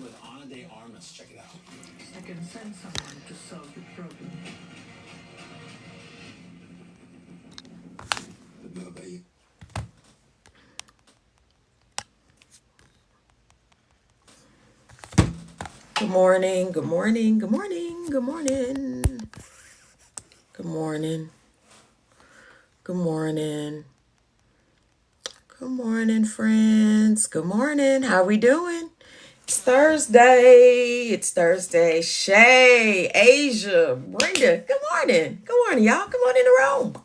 with Ana de Armas. Check it out. I can send someone to solve your problem. Good morning, good morning, good morning, good morning, good morning, good morning, good morning, friends. Good morning. How we doing? It's Thursday. It's Thursday. Shay, Asia, Brenda. Good morning. Good morning, y'all. Come on in the room.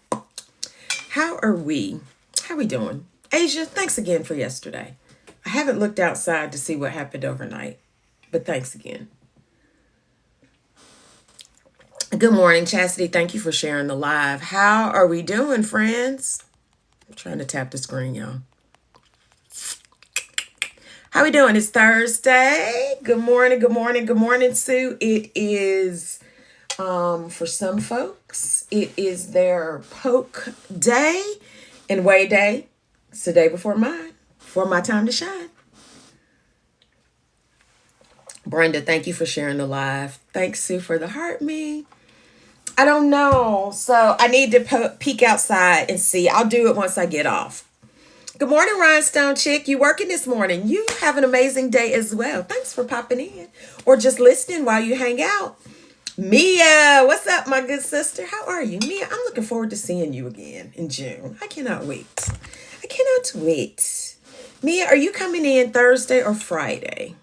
How are we? How we doing? Asia, thanks again for yesterday. I haven't looked outside to see what happened overnight, but thanks again. Good morning, Chastity. Thank you for sharing the live. How are we doing, friends? I'm trying to tap the screen, y'all. How we doing? It's Thursday. Good morning, good morning, good morning, Sue. It is, for some folks, it is their poke day and way day. It's the day before mine, for my time to shine. Brenda, thank you for sharing the live. Thanks, Sue, for the heart me. I don't know. So I need to peek outside and see. I'll do it once I get off. Good morning, Rhinestone Chick. You working this morning? You have an amazing day as well. Thanks for popping in or just listening while you hang out. Mia, what's up, my good sister? How are you? Mia, I'm looking forward to seeing you again in June. I cannot wait. I cannot wait. Mia, are you coming in Thursday or Friday?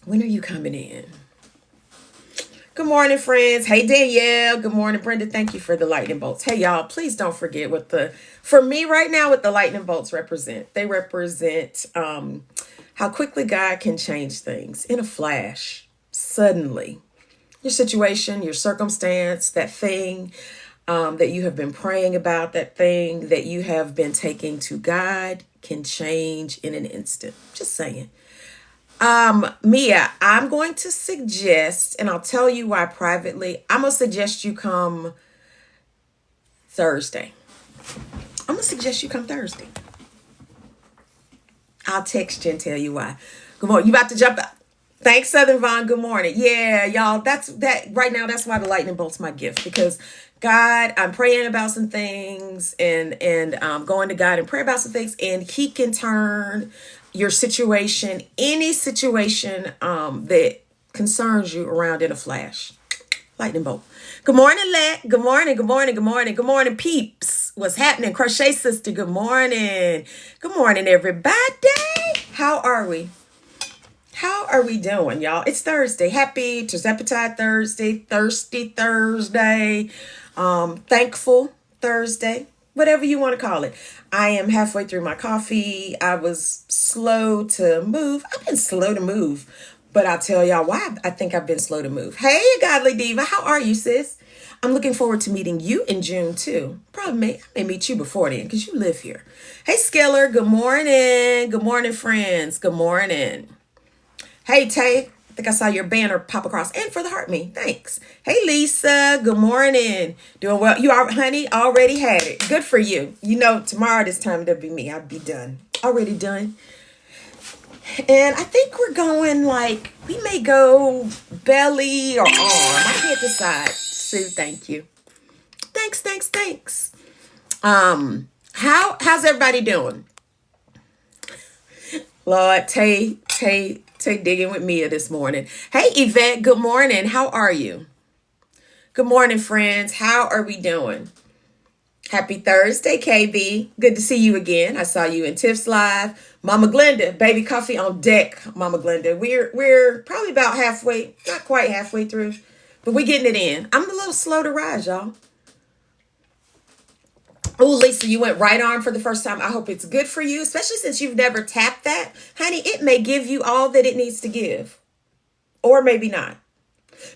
When are you coming in? Good morning, friends. Hey, Danielle. Good morning, Brenda. Thank you for the lightning bolts. Hey, y'all, please don't forget for me right now, what the lightning bolts represent. They represent how quickly God can change things in a flash, suddenly. Your situation, your circumstance, that thing that you have been praying about, that thing that you have been taking to God can change in an instant. Just saying. Mia, I'm going to suggest, and I'll tell you why privately, I'm going to suggest you come Thursday. I'm going to suggest you come Thursday. I'll text you and tell you why. Good morning. You about to jump out? Thanks, Southern Vaughn. Good morning. Yeah, y'all, that's right now. That's why the lightning bolt's my gift, because God, I'm praying about some things and going to God and pray about some things, and He can turn your situation, any situation that concerns you, around in a flash. Lightning bolt. Good morning, Let. Good morning, good morning, good morning. Good morning, peeps. What's happening? Crochet Sister, good morning. Good morning, everybody. How are we? How are we doing, y'all? It's Thursday. Happy Terzepatide Thursday, Thirsty Thursday, Thankful Thursday, whatever you want to call it. I am halfway through my coffee. I was slow to move. I've been slow to move, but I'll tell y'all why I think I've been slow to move. Hey, Godly Diva, how are you, sis? I'm looking forward to meeting you in June, too. I may meet you before then, because you live here. Hey, Skeller, good morning. Good morning, friends. Good morning. Hey, Tay, I think I saw your banner pop across. And for the heart me, thanks. Hey, Lisa, good morning. Doing well. You are, honey, already had it. Good for you. You know, tomorrow this time it'll be me. I'll be done. Already done. And I think we're going we may go belly or arm. I can't decide. Sue, thank you. Thanks. How's everybody doing? Lord, Tay digging with Mia this morning. Hey, Yvette, good morning. How are you? Good morning, friends. How are we doing? Happy Thursday, KB. Good to see you again. I saw you in Tiff's live. Mama Glenda, baby coffee on deck. Mama Glenda, we're probably about halfway, not quite halfway through, but we're getting it in. I'm a little slow to rise, y'all. Oh, Lisa, you went right arm for the first time. I hope it's good for you, especially since you've never tapped that. Honey, it may give you all that it needs to give, or maybe not.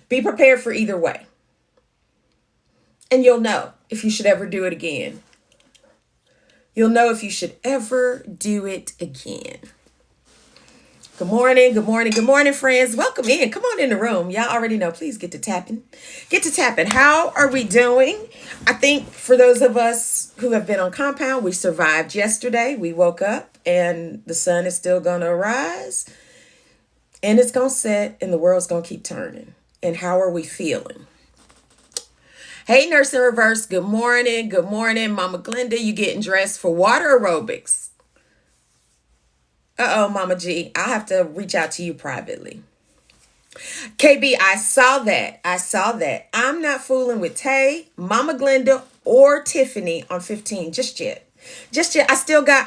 Be prepared for either way. And you'll know if you should ever do it again. You'll know if you should ever do it again. Good morning, good morning, good morning, friends. Welcome in. Come on in the room. Y'all already know. Please get to tapping. Get to tapping. How are we doing? I think for those of us who have been on compound, we survived yesterday. We woke up and the sun is still going to rise and it's going to set and the world's going to keep turning. And how are we feeling? Hey, Nurse in Reverse. Good morning. Good morning, Mama Glenda. You getting dressed for water aerobics? Uh-oh, Mama G. I'll have to reach out to you privately. KB, I saw that. I saw that. I'm not fooling with Tay, Mama Glenda, or Tiffany on 15 just yet. Just yet. I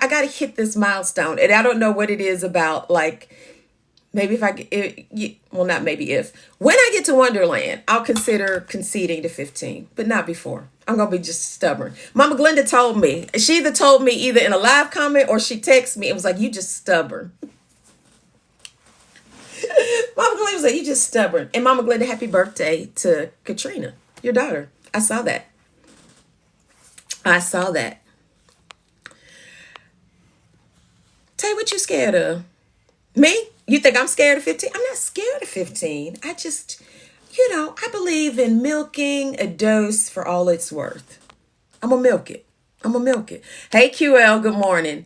got to hit this milestone. And I don't know what it is about, like, maybe if I get, well, not maybe if. When I get to Wonderland, I'll consider conceding to 15, but not before. I'm going to be just stubborn. Mama Glenda told me. She either told me either in a live comment or she texted me. It was like, you just stubborn. Mama Glenda was like, you just stubborn. And Mama Glenda, happy birthday to Katrina, your daughter. I saw that. I saw that. Tay, what you scared of? Me? You think I'm scared of 15? I'm not scared of 15. I just, I believe in milking a dose for all it's worth. I'm going to milk it. I'm going to milk it. Hey, QL, good morning.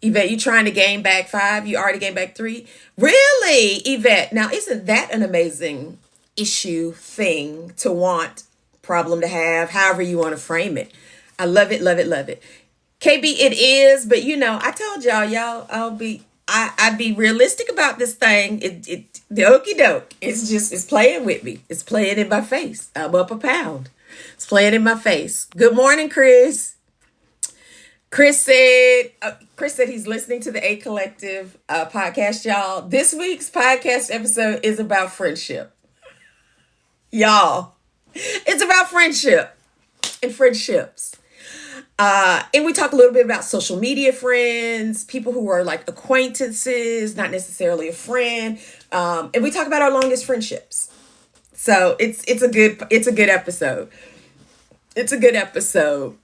Yvette, you trying to gain back 5? You already gained back 3? Really, Yvette? Now, isn't that an amazing thing to want, problem to have, however you want to frame it? I love it, love it, love it. KB, it is, but I told I'd be realistic about this thing. The okie doke. It's playing with me. It's playing in my face. I'm up a pound. It's playing in my face. Good morning, Chris. Chris said he's listening to the A Collective podcast, y'all. This week's podcast episode is about friendship. Y'all, it's about friendship and friendships. And we talk a little bit about social media friends, people who are like acquaintances, not necessarily a friend. And we talk about our longest friendships. So it's a good episode. It's a good episode.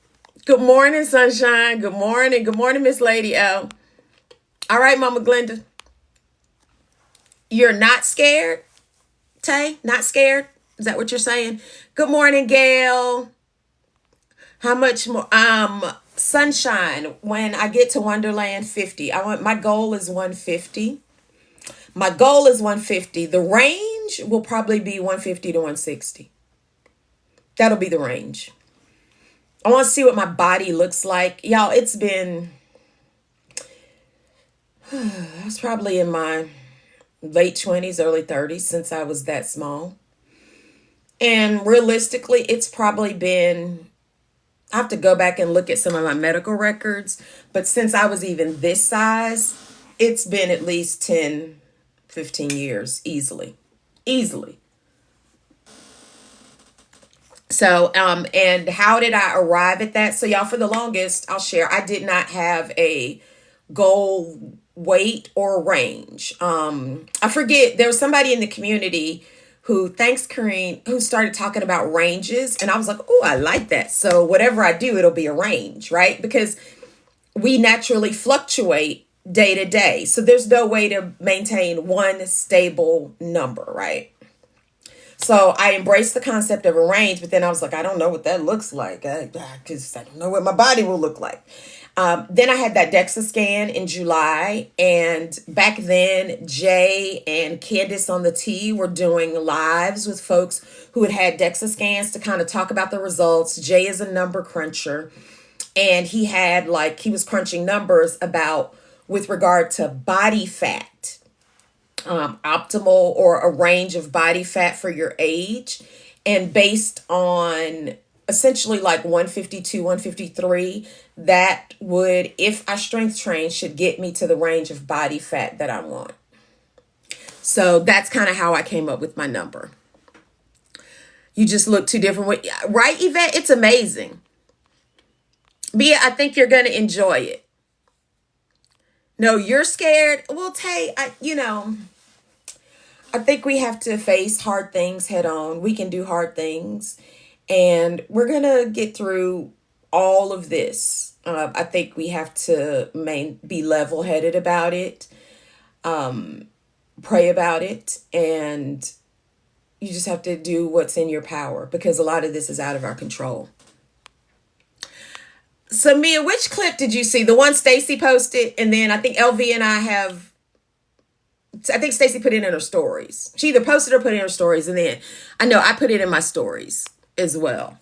Good morning, sunshine. Good morning. Good morning, Miss Lady L. All right, Mama Glenda. You're not scared, Tay? Not scared? Is that what you're saying? Good morning, Gail. How much more? Sunshine, when I get to Wonderland 50, my goal is 150. My goal is 150. The range will probably be 150 to 160. That'll be the range. I want to see what my body looks like. Y'all, I was probably in my late 20s, early 30s since I was that small. And realistically, it's probably been, I have to go back and look at some of my medical records. But since I was even this size, it's been at least 10, 15 years easily. Easily. So, and how did I arrive at that? So y'all, for the longest, I'll share, I did not have a goal weight or range. I forget, there was somebody in the community who, thanks Kareen, who started talking about ranges. And I was like, oh, I like that. So whatever I do, it'll be a range, right? Because we naturally fluctuate day to day. So there's no way to maintain one stable number, right? So I embraced the concept of a range, but then I was like, I don't know what that looks like because I don't know what my body will look like. Then I had that DEXA scan in July, and back then Jay and Candace on the T were doing lives with folks who had DEXA scans to kind of talk about the results. Jay is a number cruncher, and he was crunching numbers about with regard to body fat. Optimal or a range of body fat for your age, and based on essentially like 152, 153, that would, if I strength train, should get me to the range of body fat that I want. So that's kind of how I came up with my number. You just look two different, right, Yvette? It's amazing. Bia, I think you're going to enjoy it. No, you're scared. Well, Tay, I think we have to face hard things head on. We can do hard things, and we're going to get through all of this. I think we have to be level-headed about it. pray about it, and you just have to do what's in your power because a lot of this is out of our control. So Mia, which clip did you see? The one Stacy posted, and then I think LV and I think Stacy put it in her stories. She either posted or put it in her stories, and then I know I put it in my stories as well.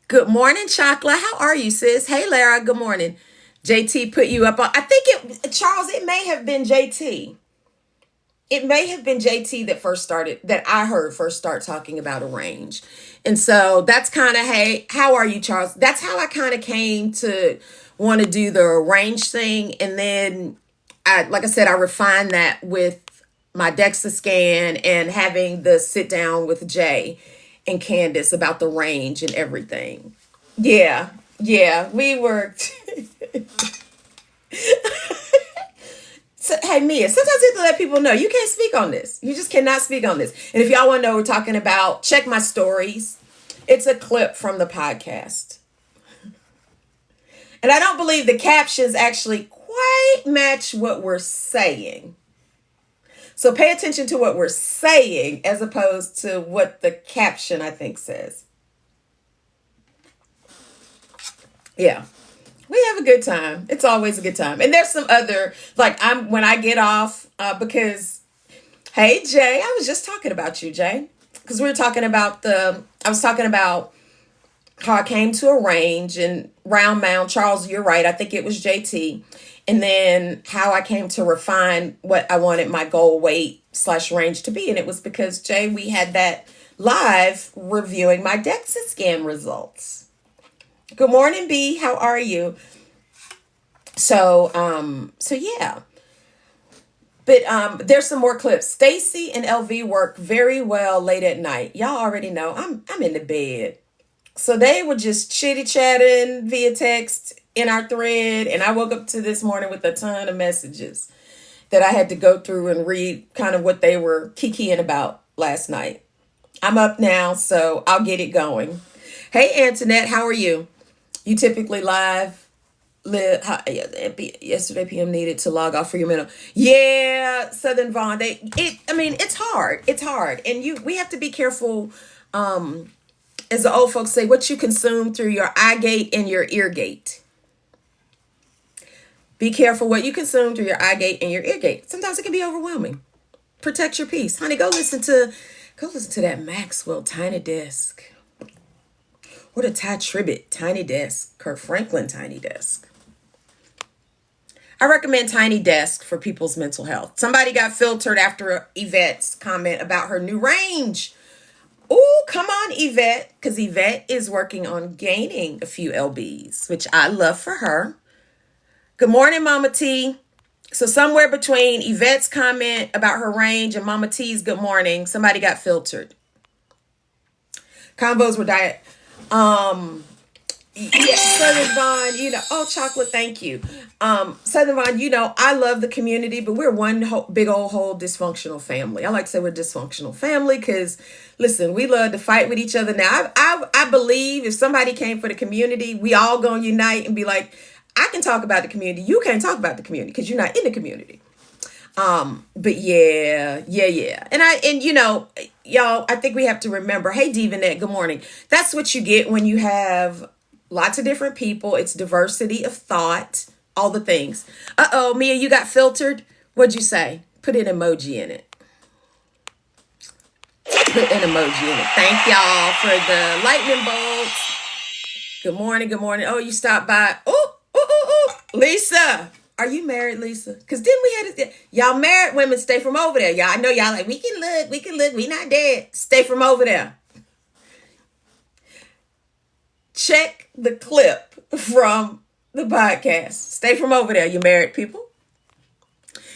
Good morning, Chocolate. How are you, sis? Hey, Lara. Good morning. JT put you up on. I think Charles, it may have been JT. It may have been JT that I heard first start talking about a range. And so that's kind of, hey, how are you, Charles? That's how I kind of came to want to do the range thing. And then like I said, I refined that with my DEXA scan and having the sit down with Jay and Candace about the range and everything. Yeah, we were. So, hey, Mia, sometimes you have to let people know you can't speak on this. You just cannot speak on this. And if y'all want to know what we're talking about, check my stories. It's a clip from the podcast. And I don't believe the captions actually quite match what we're saying. So pay attention to what we're saying as opposed to what the caption, I think, says. Yeah. We have a good time. It's always a good time. And there's some other, like when I get off, because, hey, Jay, I was just talking about you, Jay. Because we were talking about I was talking about how I came to a range and Round Mound. Charles, you're right. I think it was JT. And then how I came to refine what I wanted my goal weight / range to be. And it was because, Jay, we had that live reviewing my DEXA scan results. Good morning, B. How are you? So yeah. But there's some more clips. Stacy and LV work very well late at night. Y'all already know I'm in the bed. So they were just chitty chatting via text in our thread, and I woke up to this morning with a ton of messages that I had to go through and read kind of what they were kikiing about last night. I'm up now, so I'll get it going. Hey, Antoinette, how are you? You typically yesterday PM needed to log off for your mental. Yeah, Southern Vaughn. It's hard. It's hard. And we have to be careful, as the old folks say, what you consume through your eye gate and your ear gate. Be careful what you consume through your eye gate and your ear gate. Sometimes it can be overwhelming. Protect your peace. Honey, go listen to that Maxwell Tiny Desk. Or the Ty Tribbett Tiny Desk, Kirk Franklin Tiny Desk. I recommend Tiny Desk for people's mental health. Somebody got filtered after Yvette's comment about her new range. Oh, come on, Yvette, because Yvette is working on gaining a few lbs, which I love for her. Good morning, Mama T. So somewhere between Yvette's comment about her range and Mama T's good morning, somebody got filtered. Combos were diet. Yeah, Southern Vaughn, Chocolate, thank you. Southern Vaughn, I love the community, but we're one big old whole dysfunctional family. I like to say we're a dysfunctional family because, listen, we love to fight with each other. Now, I believe if somebody came for the community, we all gonna unite and be like, I can talk about the community. You can't talk about the community because you're not in the community. But yeah. And y'all, I think we have to remember, hey, Divanette, good morning. That's what you get when you have lots of different people. It's diversity of thought, all the things. Uh-oh, Mia, you got filtered. What'd you say? Put an emoji in it. Put an emoji in it. Thank y'all for the lightning bolts. Good morning. Oh, you stopped by. Oh, Lisa. Are you married, Lisa? Because then y'all married women stay from over there. Y'all, I know y'all like, we can look, we not dead. Stay from over there. Check the clip from the podcast. Stay from over there, you married people.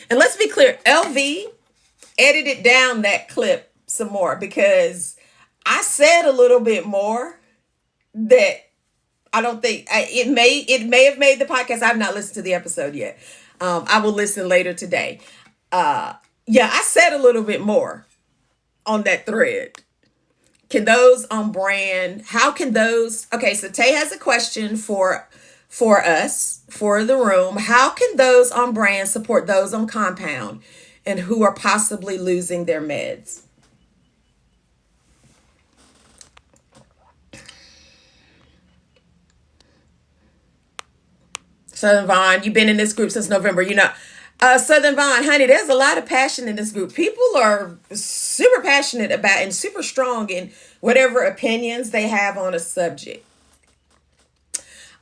And let's be clear, LV edited down that clip some more because I said a little bit more that I don't think it may have made the podcast. I've not listened to the episode yet. I will listen later today. I said a little bit more on that thread. Can those on brand, how can those, okay, so Tay has a question for us, for the room. How can those on brand support those on compound? and who are possibly losing their meds. Southern Vaughn, you've been in this group since November. Southern Vaughn, honey, there's a lot of passion in this group. People are super passionate about and super strong in whatever opinions they have on a subject.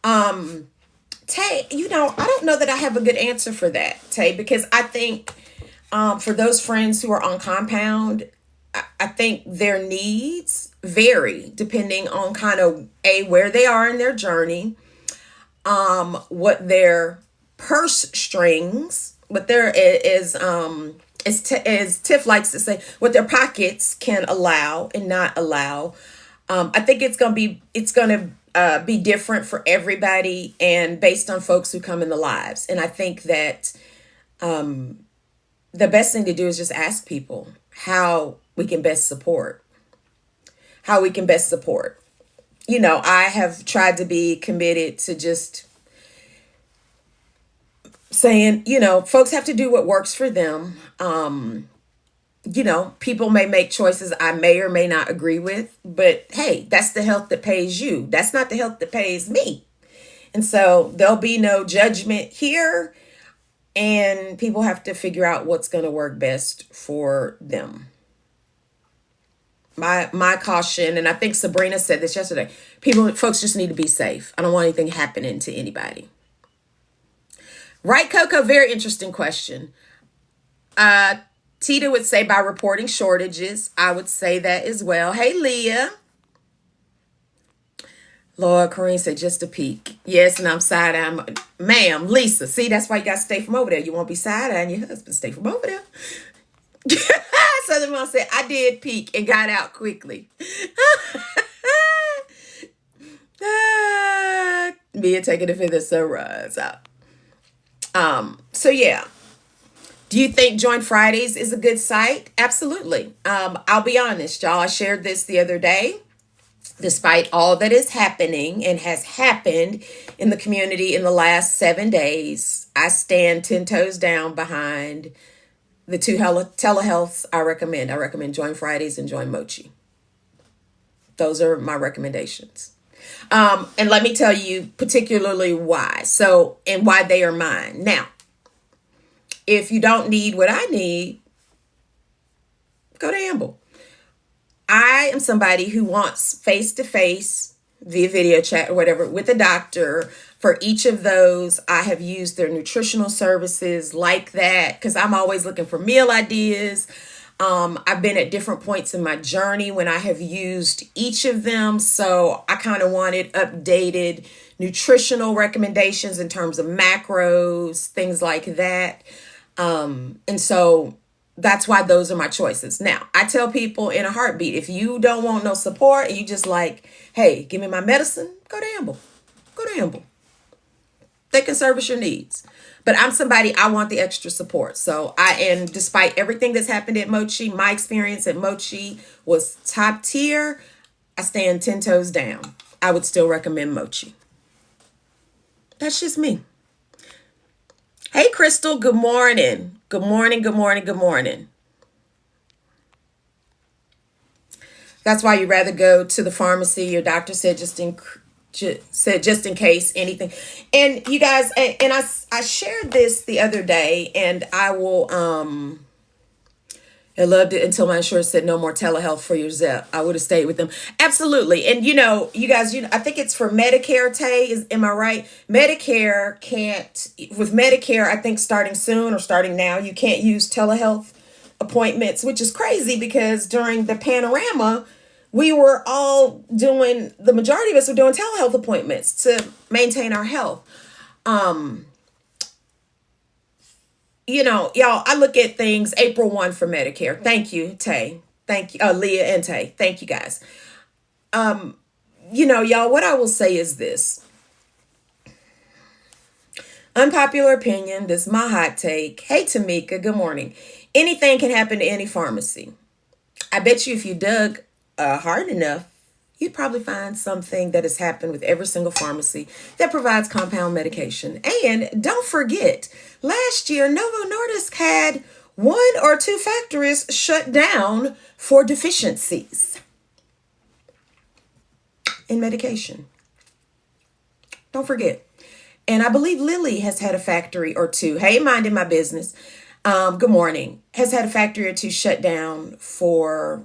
Tay, I don't know that I have a good answer for that, Tay, because I think for those friends who are on compound, I think their needs vary depending on kind of where they are in their journey, what their purse strings, what there is, as Tiff likes to say, what their pockets can allow and not allow. I think it's gonna be different for everybody and based on folks who come in the lives. And I think that the best thing to do is just ask people how we can best support. How we can best support. I have tried to be committed to just saying, folks have to do what works for them. People may make choices I may or may not agree with, but hey, that's the health that pays you. That's not the health that pays me. And so there'll be no judgment here, and people have to figure out what's going to work best for them. My caution, and I think Sabrina said this yesterday, folks just need to be safe. I don't want anything happening to anybody. Right, Coco? Very interesting question. Tita would say by reporting shortages. I would say that as well. Hey, Leah. Lord, Corrine said just a peek. Yes, and I'm side-eyeing. Ma'am, Lisa. See, that's why you got to stay from over there. You won't be side-eyeing your husband. Stay from over there. Southern Mom said, I did peek and got out quickly. Mia taking it for the sunrise out. So yeah. Do you think Join Fridays is a good site? Absolutely. I'll be honest, y'all. I shared this the other day. Despite all that is happening and has happened in the community in the last 7 days, I stand 10 toes down behind the two telehealths I recommend. I recommend Join Fridays and Join Mochi. Those are my recommendations. And let me tell you particularly why. And why they are mine. Now, if you don't need what I need, go to Amble. I am somebody who wants face-to-face via video chat or whatever with a doctor. For each of those, I have used their nutritional services like that because I'm always looking for meal ideas. I've been at different points in my journey when I have used each of them. So I kind of wanted updated nutritional recommendations in terms of macros, things like that. And so that's why those are my choices. Now, I tell people in a heartbeat, if you don't want no support and you just like, hey, give me my medicine, go to Amble. Go to Amble. They can service your needs. But I'm somebody, I want the extra support. And despite everything that's happened at Mochi, my experience at Mochi was top tier. I stand 10 toes down. I would still recommend Mochi. That's just me. Hey, Crystal, good morning. Good morning, good morning, good morning. That's why you'd rather go to the pharmacy. Your doctor said just in case anything. And you guys, and I shared this the other day, and I loved it until my insurance said no more telehealth for your Zep. I would have stayed with them. Absolutely. And you guys, I think it's for Medicare, Tay, am I right? Medicare can't, with Medicare, I think starting soon or starting now, you can't use telehealth appointments, which is crazy because during the panorama, we were all the majority of us were doing telehealth appointments to maintain our health. Y'all, I look at things April 1 for Medicare. Thank you, Tay. Thank you, Leah and Tay. Thank you, guys. Y'all, what I will say is this. Unpopular opinion. This is my hot take. Hey, Tamika, good morning. Anything can happen to any pharmacy. I bet you if you dug hard enough, you'd probably find something that has happened with every single pharmacy that provides compound medication. And don't forget, last year, Novo Nordisk had one or two factories shut down for deficiencies in medication. Don't forget. And I believe Lilly has had a factory or two. Hey, minding my business. Good morning. Has had a factory or two shut down for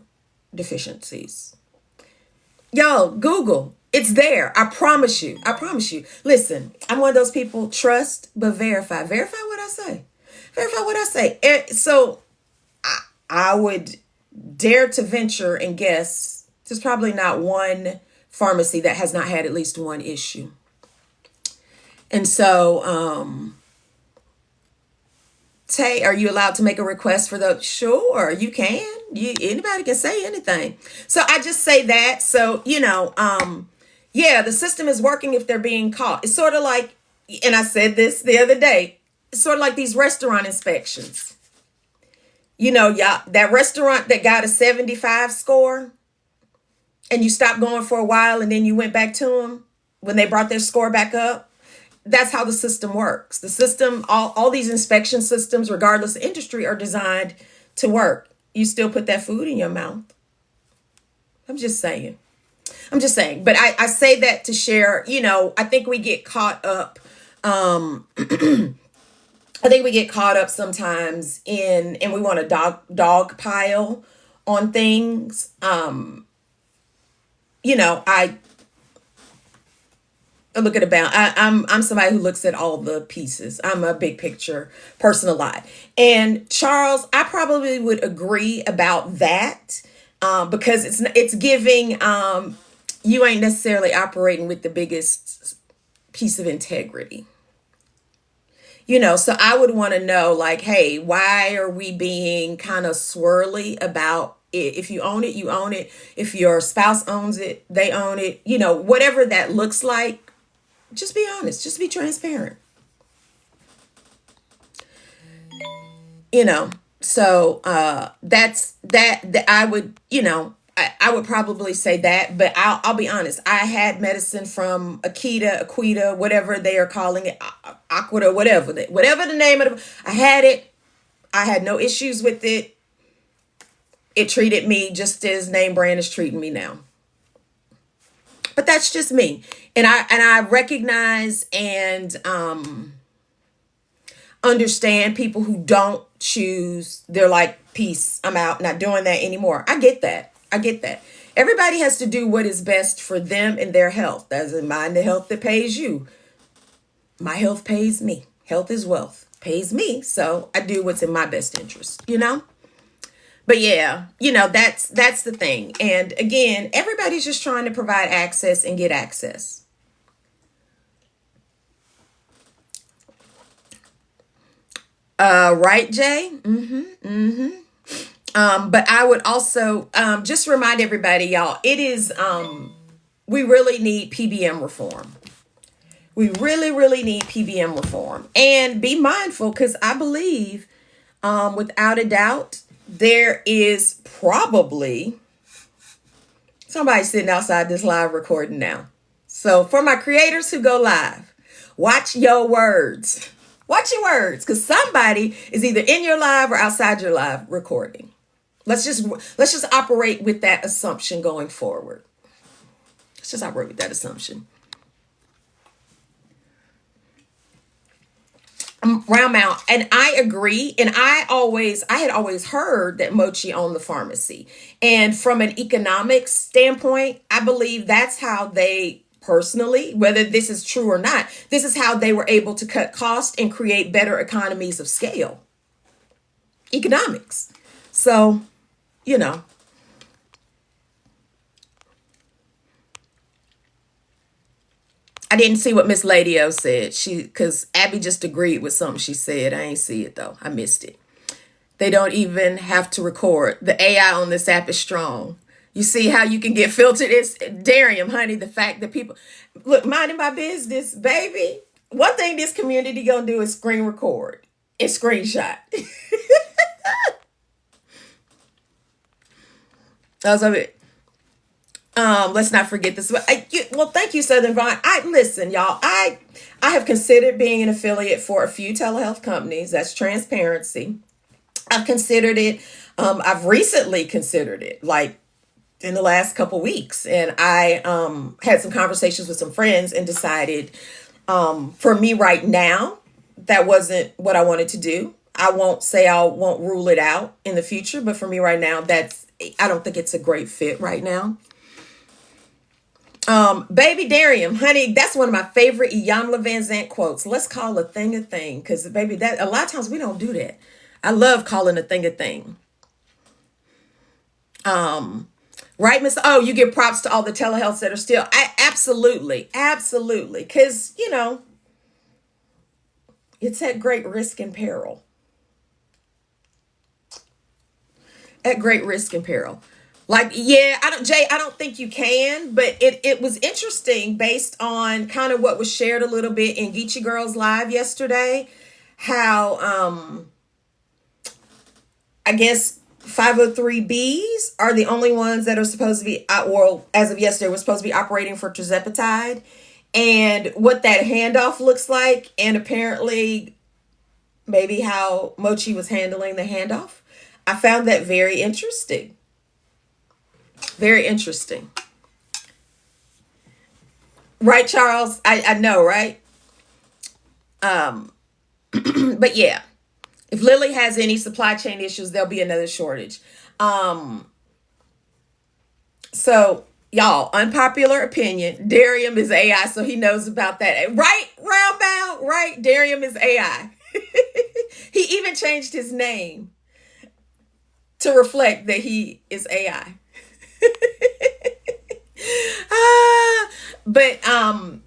deficiencies. Y'all, Google. It's there. I promise you. I promise you. Listen, I'm one of those people, trust but verify. Verify what I say. Verify what I say. So I would dare to venture and guess there's probably not one pharmacy that has not had at least one issue. And so, Tay, are you allowed to make a request for the? Sure, you can. Anybody can say anything. So I just say that. So, yeah, the system is working if they're being caught. It's sort of like, and I said this the other day, it's sort of like these restaurant inspections. Y'all, that restaurant that got a 75 score and you stopped going for a while and then you went back to them when they brought their score back up. That's how the system works. The system, all these inspection systems, regardless of industry, are designed to work. You still put that food in your mouth. I'm just saying. But I say that to share, I think we get caught up. I think we get caught up sometimes and we want to dog pile on things. I look at I'm somebody who looks at all the pieces. I'm a big picture person a lot. And Charles, I probably would agree about that because it's giving you ain't necessarily operating with the biggest piece of integrity. So I would want to know, like, hey, why are we being kind of swirly about it? If you own it, you own it. If your spouse owns it, they own it. Whatever that looks like, just be honest. Just be transparent. So that's that I would, I would probably say that, but I'll be honest. I had medicine from Aquita, whatever they are calling it, Aquita, whatever the name of it. I had it. I had no issues with it. It treated me just as name brand is treating me now. But that's just me, and I recognize and understand people who don't choose. They're like, peace, I'm out, not doing that anymore. I get that. Everybody has to do what is best for them and their health. As in mind, the health that pays you. My health pays me. Health is wealth. Pays me. So I do what's in my best interest, But yeah, that's the thing. And again, everybody's just trying to provide access and get access. Right, Jay? But I would also just remind everybody, y'all, it is, we really need PBM reform. We really, really need PBM reform. And be mindful, because I believe, without a doubt, there is probably somebody sitting outside this live recording now. So for my creators who go live, watch your words. Watch your words, because somebody is either in your live or outside your live recording. Let's just operate with that assumption going forward. Let's just operate with that assumption. Round Mount, and I agree. And I had always heard that Mochi owned the pharmacy. And from an economics standpoint, I believe that's how they personally, whether this is true or not, this is how they were able to cut costs and create better economies of scale. Economics. So, I didn't see what Miss Lady O said. Because Abby just agreed with something she said. I ain't see it though. I missed it. They don't even have to record. The AI on this app is strong. You see how you can get filtered? It's Darium, honey. The fact that people look, minding my business, baby. One thing this community gonna do is screen record and screenshot. That's of it. Let's not forget this. Well, thank you, Southern Vaughn. Listen, y'all. I have considered being an affiliate for a few telehealth companies. That's transparency. I've considered it. I've recently considered it, like in the last couple weeks, and I had some conversations with some friends and decided, for me right now, that wasn't what I wanted to do. I won't say I won't rule it out in the future, but for me right now, I don't think it's a great fit right now. Baby Darium, honey, that's one of my favorite Iyanla Van Zant quotes. Let's call a thing, because baby, that a lot of times we don't do that. I love calling a thing a thing. Right, Miss? Oh, you give props to all the telehealths that are still. Absolutely, because it's at great risk and peril. At great risk and peril. Like, yeah, I don't think you can, but it was interesting based on kind of what was shared a little bit in Geechee Girls Live yesterday, how I guess 503Bs are the only ones that are supposed to be, well, as of yesterday, was supposed to be operating for tirzepatide, and what that handoff looks like, and apparently maybe how Mochi was handling the handoff. I found that very interesting. Very interesting. Right, Charles? I know, right? But yeah, if Lilly has any supply chain issues, there'll be another shortage. So y'all, unpopular opinion, Darium is AI, so he knows about that. Right, Roundbound? Right, Darium is AI. He even changed his name to reflect that he is AI. But I'm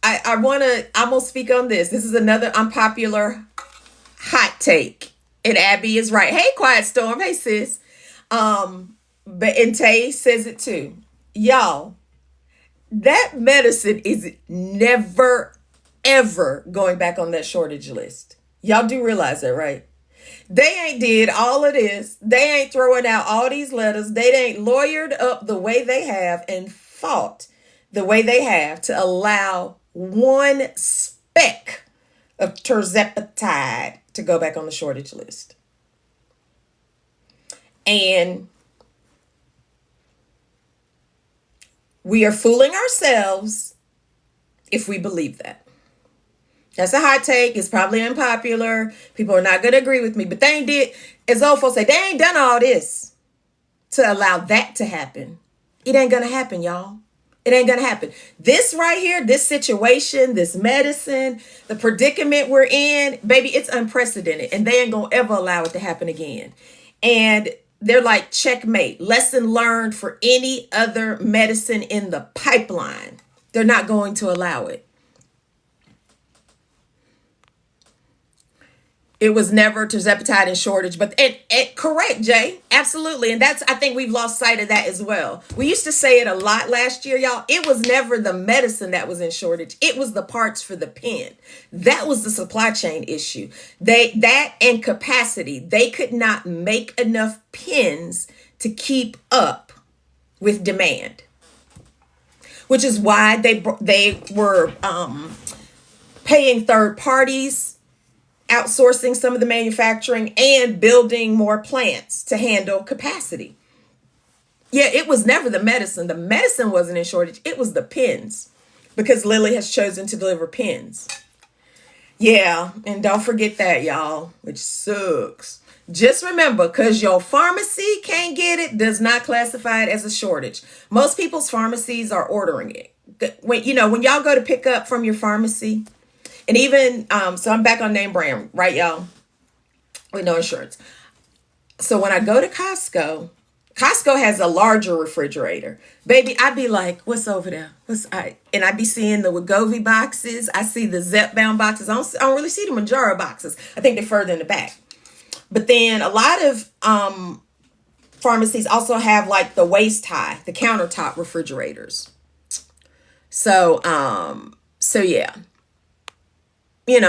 gonna speak on this. This is another unpopular hot take. And Abby is right. Hey, Quiet Storm. Hey, sis. And Tay says it too. Y'all, that medicine is never, ever going back on that shortage list. Y'all do realize that, right? They ain't did all of this. They ain't throwing out all these letters. They ain't lawyered up the way they have and fought the way they have to allow one speck of tirzepatide to go back on the shortage list. And we are fooling ourselves if we believe that. That's a hot take. It's probably unpopular. People are not going to agree with me. But they ain't did, as old folks say, they ain't done all this to allow that to happen. It ain't going to happen, y'all. It ain't going to happen. This right here, this situation, this medicine, the predicament we're in, baby, it's unprecedented. And they ain't going to ever allow it to happen again. And they're like, checkmate, lesson learned for any other medicine in the pipeline. They're not going to allow it. It was never tirzepatide in shortage, but correct, Jay. Absolutely. And I think we've lost sight of that as well. We used to say it a lot last year, y'all. It was never the medicine that was in shortage. It was the parts for the pen. That was the supply chain issue. That and capacity. They could not make enough pens to keep up with demand, which is why they were paying third parties, outsourcing some of the manufacturing, and building more plants to handle capacity. Yeah, it was never the medicine. The medicine wasn't in shortage. It was the pens, because Lilly has chosen to deliver pens. Yeah, and don't forget that, y'all, which sucks. Just remember, because your pharmacy can't get it, does not classify it as a shortage. Most people's pharmacies are ordering it. When y'all go to pick up from your pharmacy, and even, so I'm back on name brand, right, y'all? With no insurance. So when I go to Costco has a larger refrigerator. Baby, I'd be like, what's over there? And I'd be seeing the Wegovy boxes. I see the Zepbound boxes. I don't really see the Mounjaro boxes. I think they're further in the back. But then a lot of pharmacies also have like the waist high, the countertop refrigerators. So yeah.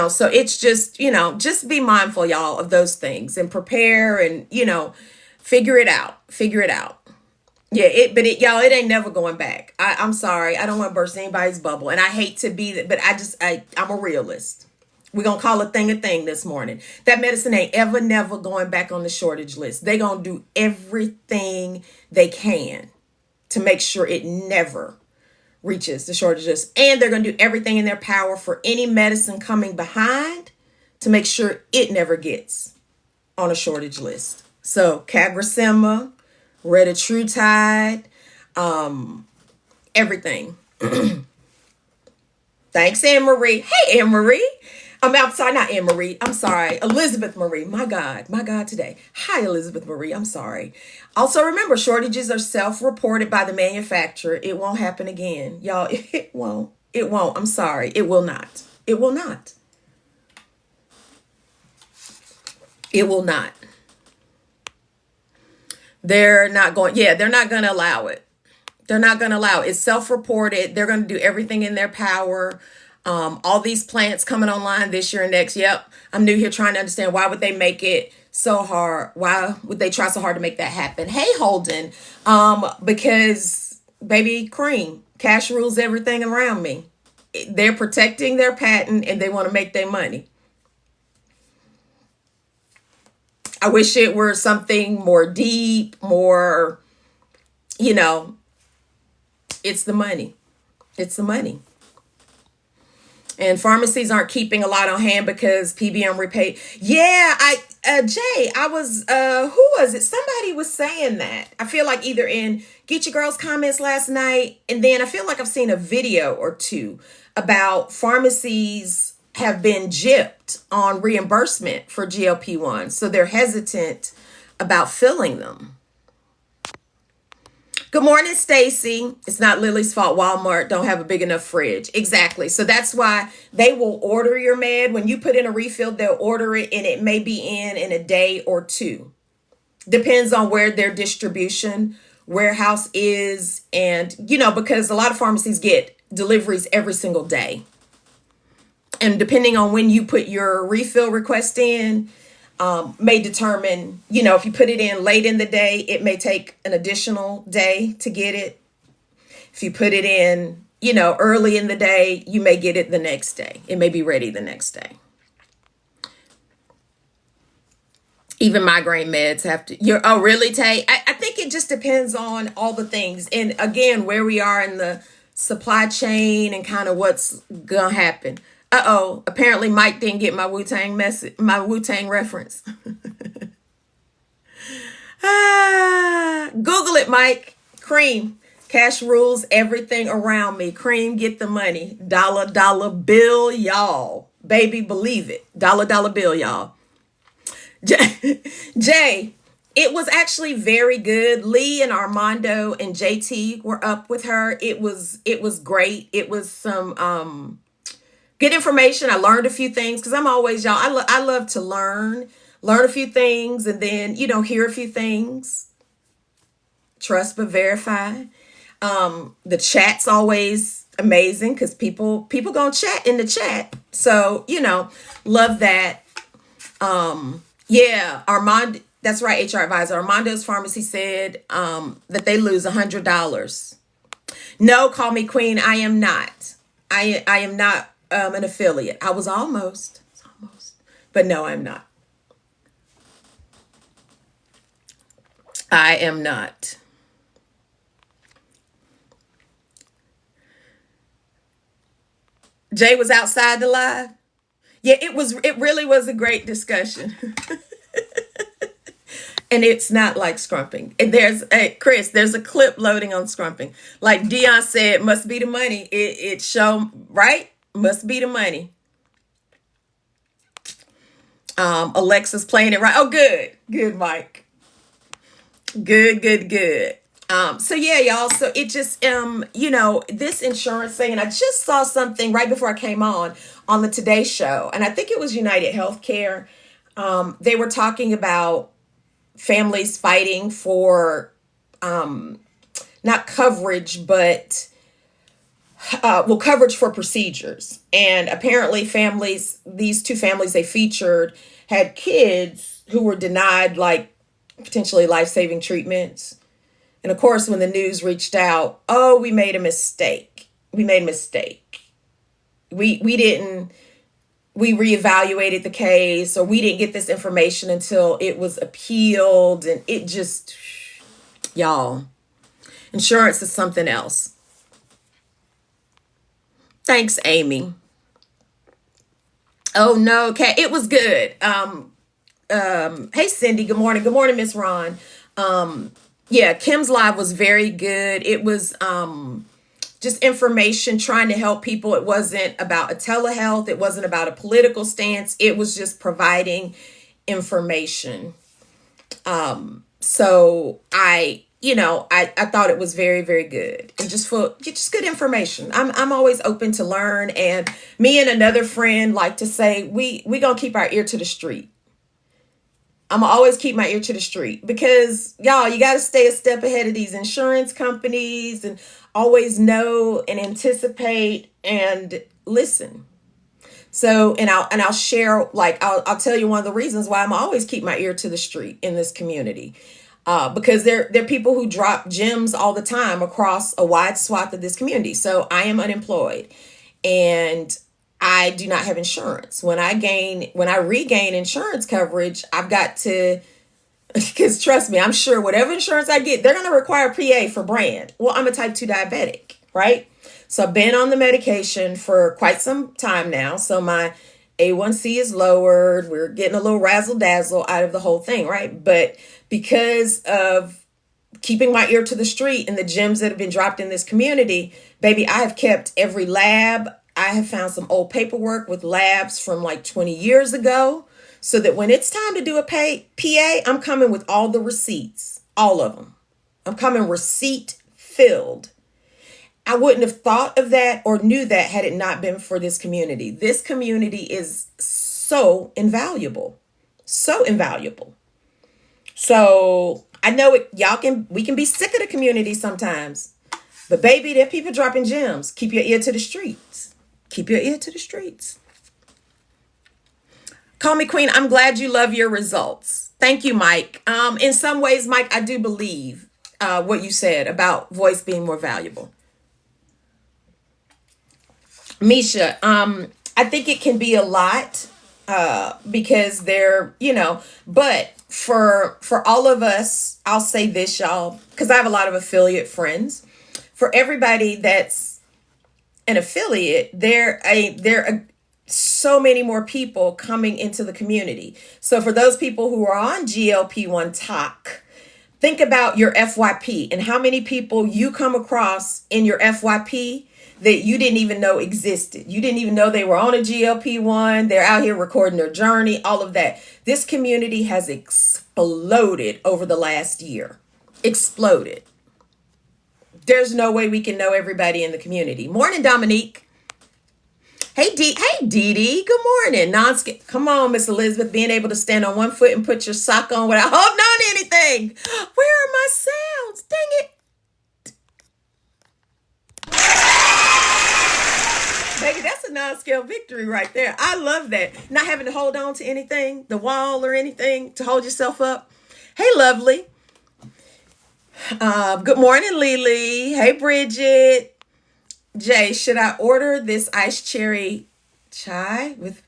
So it's just, just be mindful, y'all, of those things and prepare and, figure it out. Yeah, y'all, it ain't never going back. I'm sorry. I don't want to burst anybody's bubble, and I hate to be that, but I'm a realist. We're going to call a thing this morning. That medicine ain't ever, never going back on the shortage list. They going to do everything they can to make sure it never reaches the shortage list. And they're going to do everything in their power for any medicine coming behind to make sure it never gets on a shortage list. So CagriSema, Retatrutide, everything. Thanks, Anne-Marie. Hey, Anne-Marie. I'm sorry, not Anne-Marie. I'm sorry. Elizabeth Marie. My God today. Hi, Elizabeth Marie. I'm sorry. Also, remember, shortages are self-reported by the manufacturer. It won't happen again. Y'all, it won't. It won't. I'm sorry. It will not. It will not. It will not. They're not going to allow it. They're not going to allow it. It's self-reported. They're going to do everything in their power. All these plants coming online this year and next. Yep. I'm new here trying to understand why would they make it so hard? Why would they try so hard to make that happen? Hey, Holden. Because baby cream, cash rules everything around me. They're protecting their patent and they want to make their money. I wish it were something more deep, more, it's the money. It's the money. And pharmacies aren't keeping a lot on hand because PBM repaid. Yeah, Jay, I was, who was it? Somebody was saying that. I feel like either in Get Your Girls comments last night, and then I feel like I've seen a video or two about pharmacies have been gypped on reimbursement for GLP-1. So they're hesitant about filling them. Good morning, Stacy. It's not Lily's fault Walmart don't have a big enough fridge. Exactly. So that's why they will order your med. When you put in a refill, they'll order it and it may be in a day or two. Depends on where their distribution warehouse is. And, because a lot of pharmacies get deliveries every single day. And depending on when you put your refill request in, may determine, if you put it in late in the day, it may take an additional day to get it. If you put it in, early in the day, you may get it the next day. It may be ready the next day. Even migraine meds have to, oh, really, Tay? I think it just depends on all the things. And again, where we are in the supply chain and kind of what's going to happen. Apparently Mike didn't get my Wu-Tang reference. Google it, Mike. Cream. Cash rules everything around me. Cream, get the money. Dollar bill, y'all. Baby, believe it. Dollar bill, y'all. Jay, it was actually very good. Lee and Armando and JT were up with her. It was great. It was some good information. I learned a few things because I'm always, y'all, I love to learn a few things and then, hear a few things. Trust but verify. The chat's always amazing because people gonna chat in the chat. So, love that. Yeah, Armando, that's right, HR advisor. Armando's Pharmacy said that they lose $100. No, call me queen. I am not. I am not an affiliate. I was almost, but no, I'm not. I am not. Jay was outside the live. Yeah, it really was a great discussion. And it's not like scrumping. And Chris, there's a clip loading on scrumping. Like Dion said, must be the money. It show, right? Must be the money. Alexa's playing it right. Oh, good, Mike. Good. So yeah, y'all. So it just, this insurance thing, and I just saw something right before I came on the Today Show, and I think it was United Healthcare. They were talking about families fighting for, not coverage, but coverage for procedures. And apparently these two families they featured had kids who were denied like potentially life-saving treatments. And of course, when the news reached out, we made a mistake. We didn't we reevaluated the case, or we didn't get this information until it was appealed, and it just, y'all, insurance is something else. Thanks, Amy. Oh no, okay, it was good. Hey Cindy, good morning. Good morning, Miss Ron. Yeah, Kim's live was very good. It was just information trying to help people. It wasn't about a telehealth, it wasn't about a political stance. It was just providing information. So I thought it was very, very good, and just good information. I'm always open to learn, and me and another friend like to say we gonna keep our ear to the street. I'm gonna always keep my ear to the street, because y'all, you got to stay a step ahead of these insurance companies and always know and anticipate and listen. So, and I'll share, like, I'll tell you one of the reasons why I'm always keep my ear to the street in this community. Because there are people who drop gems all the time across a wide swath of this community. So I am unemployed, and I do not have insurance. When I regain insurance coverage, I've got to, because trust me, I'm sure whatever insurance I get, they're going to require PA for brand. Well, I'm a type 2 diabetic, right? So I've been on the medication for quite some time now. So my A1C is lowered. We're getting a little razzle dazzle out of the whole thing, right? But because of keeping my ear to the street and the gems that have been dropped in this community, baby, I have kept every lab. I have found some old paperwork with labs from like 20 years ago, so that when it's time to do a PA, I'm coming with all the receipts, all of them. I'm coming receipt filled. I wouldn't have thought of that or knew that had it not been for this community. This community is so invaluable, so invaluable. So I know we can be sick of the community sometimes, but baby, there are people dropping gems. Keep your ear to the streets. Keep your ear to the streets. Call me queen. I'm glad you love your results. Thank you, Mike. In some ways, Mike, I do believe what you said about voice being more valuable. Misha, I think it can be a lot because but for all of us, I'll say this, y'all, because I have a lot of affiliate friends. For everybody that's an affiliate, there are so many more people coming into the community. So for those people who are on GLP-1 talk, think about your FYP and how many people you come across in your FYP that you didn't even know existed. You didn't even know they were on a GLP-1. They're out here recording their journey, all of that. This community has exploded over the last year. Exploded. There's no way we can know everybody in the community. Morning, Dominique. Hey, Dee Dee. Good morning. Come on, Miss Elizabeth. Being able to stand on one foot and put your sock on without holding on to anything. Where are my sounds? Dang it. Baby, that's a non-scale victory right there. I love that. Not having to hold on to anything, the wall or anything to hold yourself up. Hey, lovely. Good morning, Lily. Hey, Bridget. Jay, should I order this iced cherry chai with...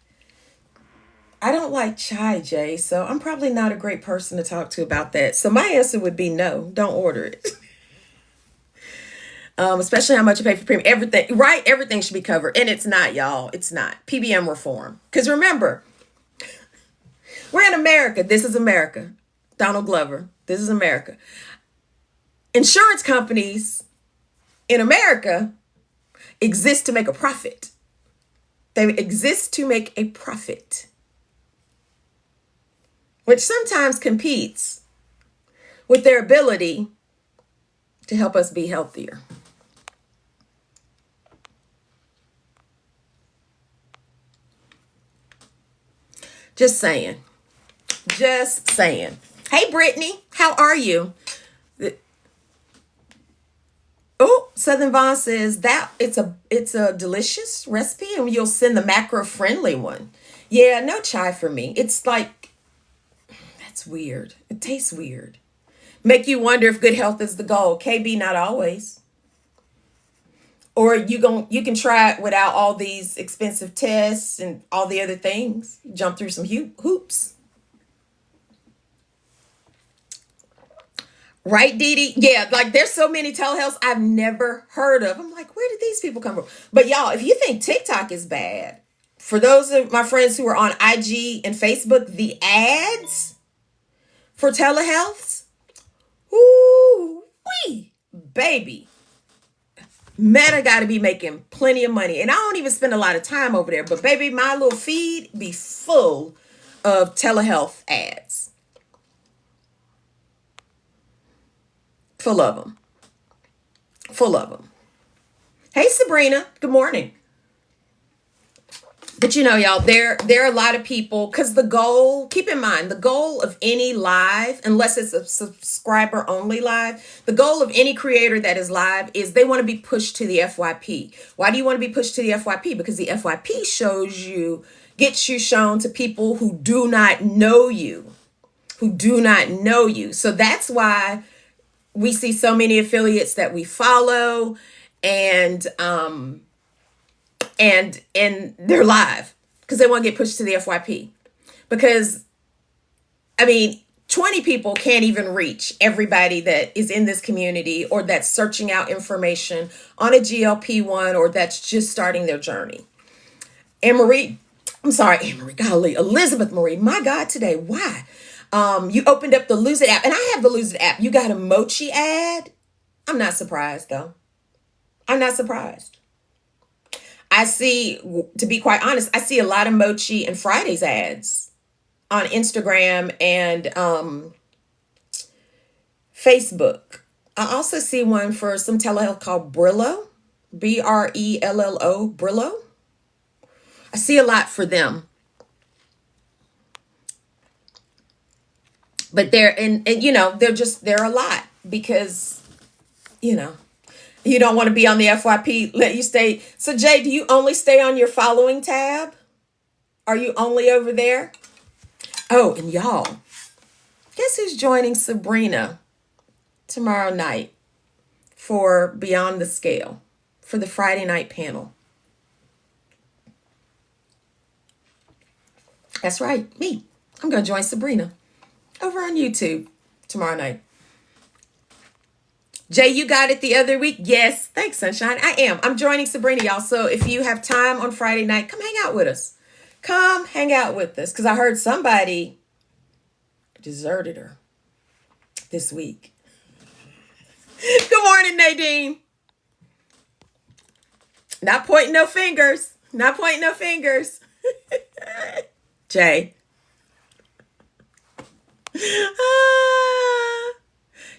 I don't like chai, Jay, so I'm probably not a great person to talk to about that. So my answer would be no, don't order it. Especially how much you pay for premium. Everything, right? Everything should be covered. And it's not, y'all. It's not. PBM reform. Because remember, we're in America. This is America. Donald Glover. This is America. Insurance companies in America exist to make a profit. They exist to make a profit, which sometimes competes with their ability to help us be healthier. Just saying. Just saying. Hey, Brittany, how are you? Oh, Southern Vaughn says that it's a delicious recipe, and you'll send the macro-friendly one. Yeah, no chai for me. It's like, that's weird. It tastes weird. Make you wonder if good health is the goal. KB, not always. Or you can try it without all these expensive tests and all the other things. Jump through some hoops. Right, Dee Dee? Yeah, like there's so many telehealths I've never heard of. I'm like, where did these people come from? But y'all, if you think TikTok is bad, for those of my friends who are on IG and Facebook, the ads for telehealths, ooh, wee, baby. Meta got to be making plenty of money. And I don't even spend a lot of time over there. But baby, my little feed be full of telehealth ads. Full of them. Full of them. Hey, Sabrina. Good morning. But you know, y'all, there are a lot of people, because the goal, keep in mind, the goal of any live, unless it's a subscriber only live, the goal of any creator that is live is they want to be pushed to the FYP. Why do you want to be pushed to the FYP? Because the FYP gets you shown to people who do not know you, So that's why we see so many affiliates that we follow and they're live because they want to get pushed to the FYP. Because, I mean, 20 people can't even reach everybody that is in this community or that's searching out information on a GLP-1 or that's just starting their journey. Elizabeth Marie, my God, today, why? You opened up the Lose It app, and I have the Lose It app. You got a Mochi ad. I'm not surprised, though. I'm not surprised. I see, to be quite honest, I see a lot of Mochi and Fridays ads on Instagram and Facebook. I also see one for some telehealth called Brillo, Brello, Brillo. I see a lot for them. But they're they're a lot because, you don't want to be on the FYP, let you stay. So Jay, do you only stay on your following tab? Are you only over there? Oh, and y'all, guess who's joining Sabrina tomorrow night for Beyond the Scale, for the Friday night panel? That's right, me. I'm going to join Sabrina over on YouTube tomorrow night. Jay, you got it the other week? Yes. Thanks, Sunshine. I am. I'm joining Sabrina, y'all. So if you have time on Friday night, come hang out with us. Come hang out with us. Because I heard somebody deserted her this week. Good morning, Nadine. Not pointing no fingers. Not pointing no fingers. Jay.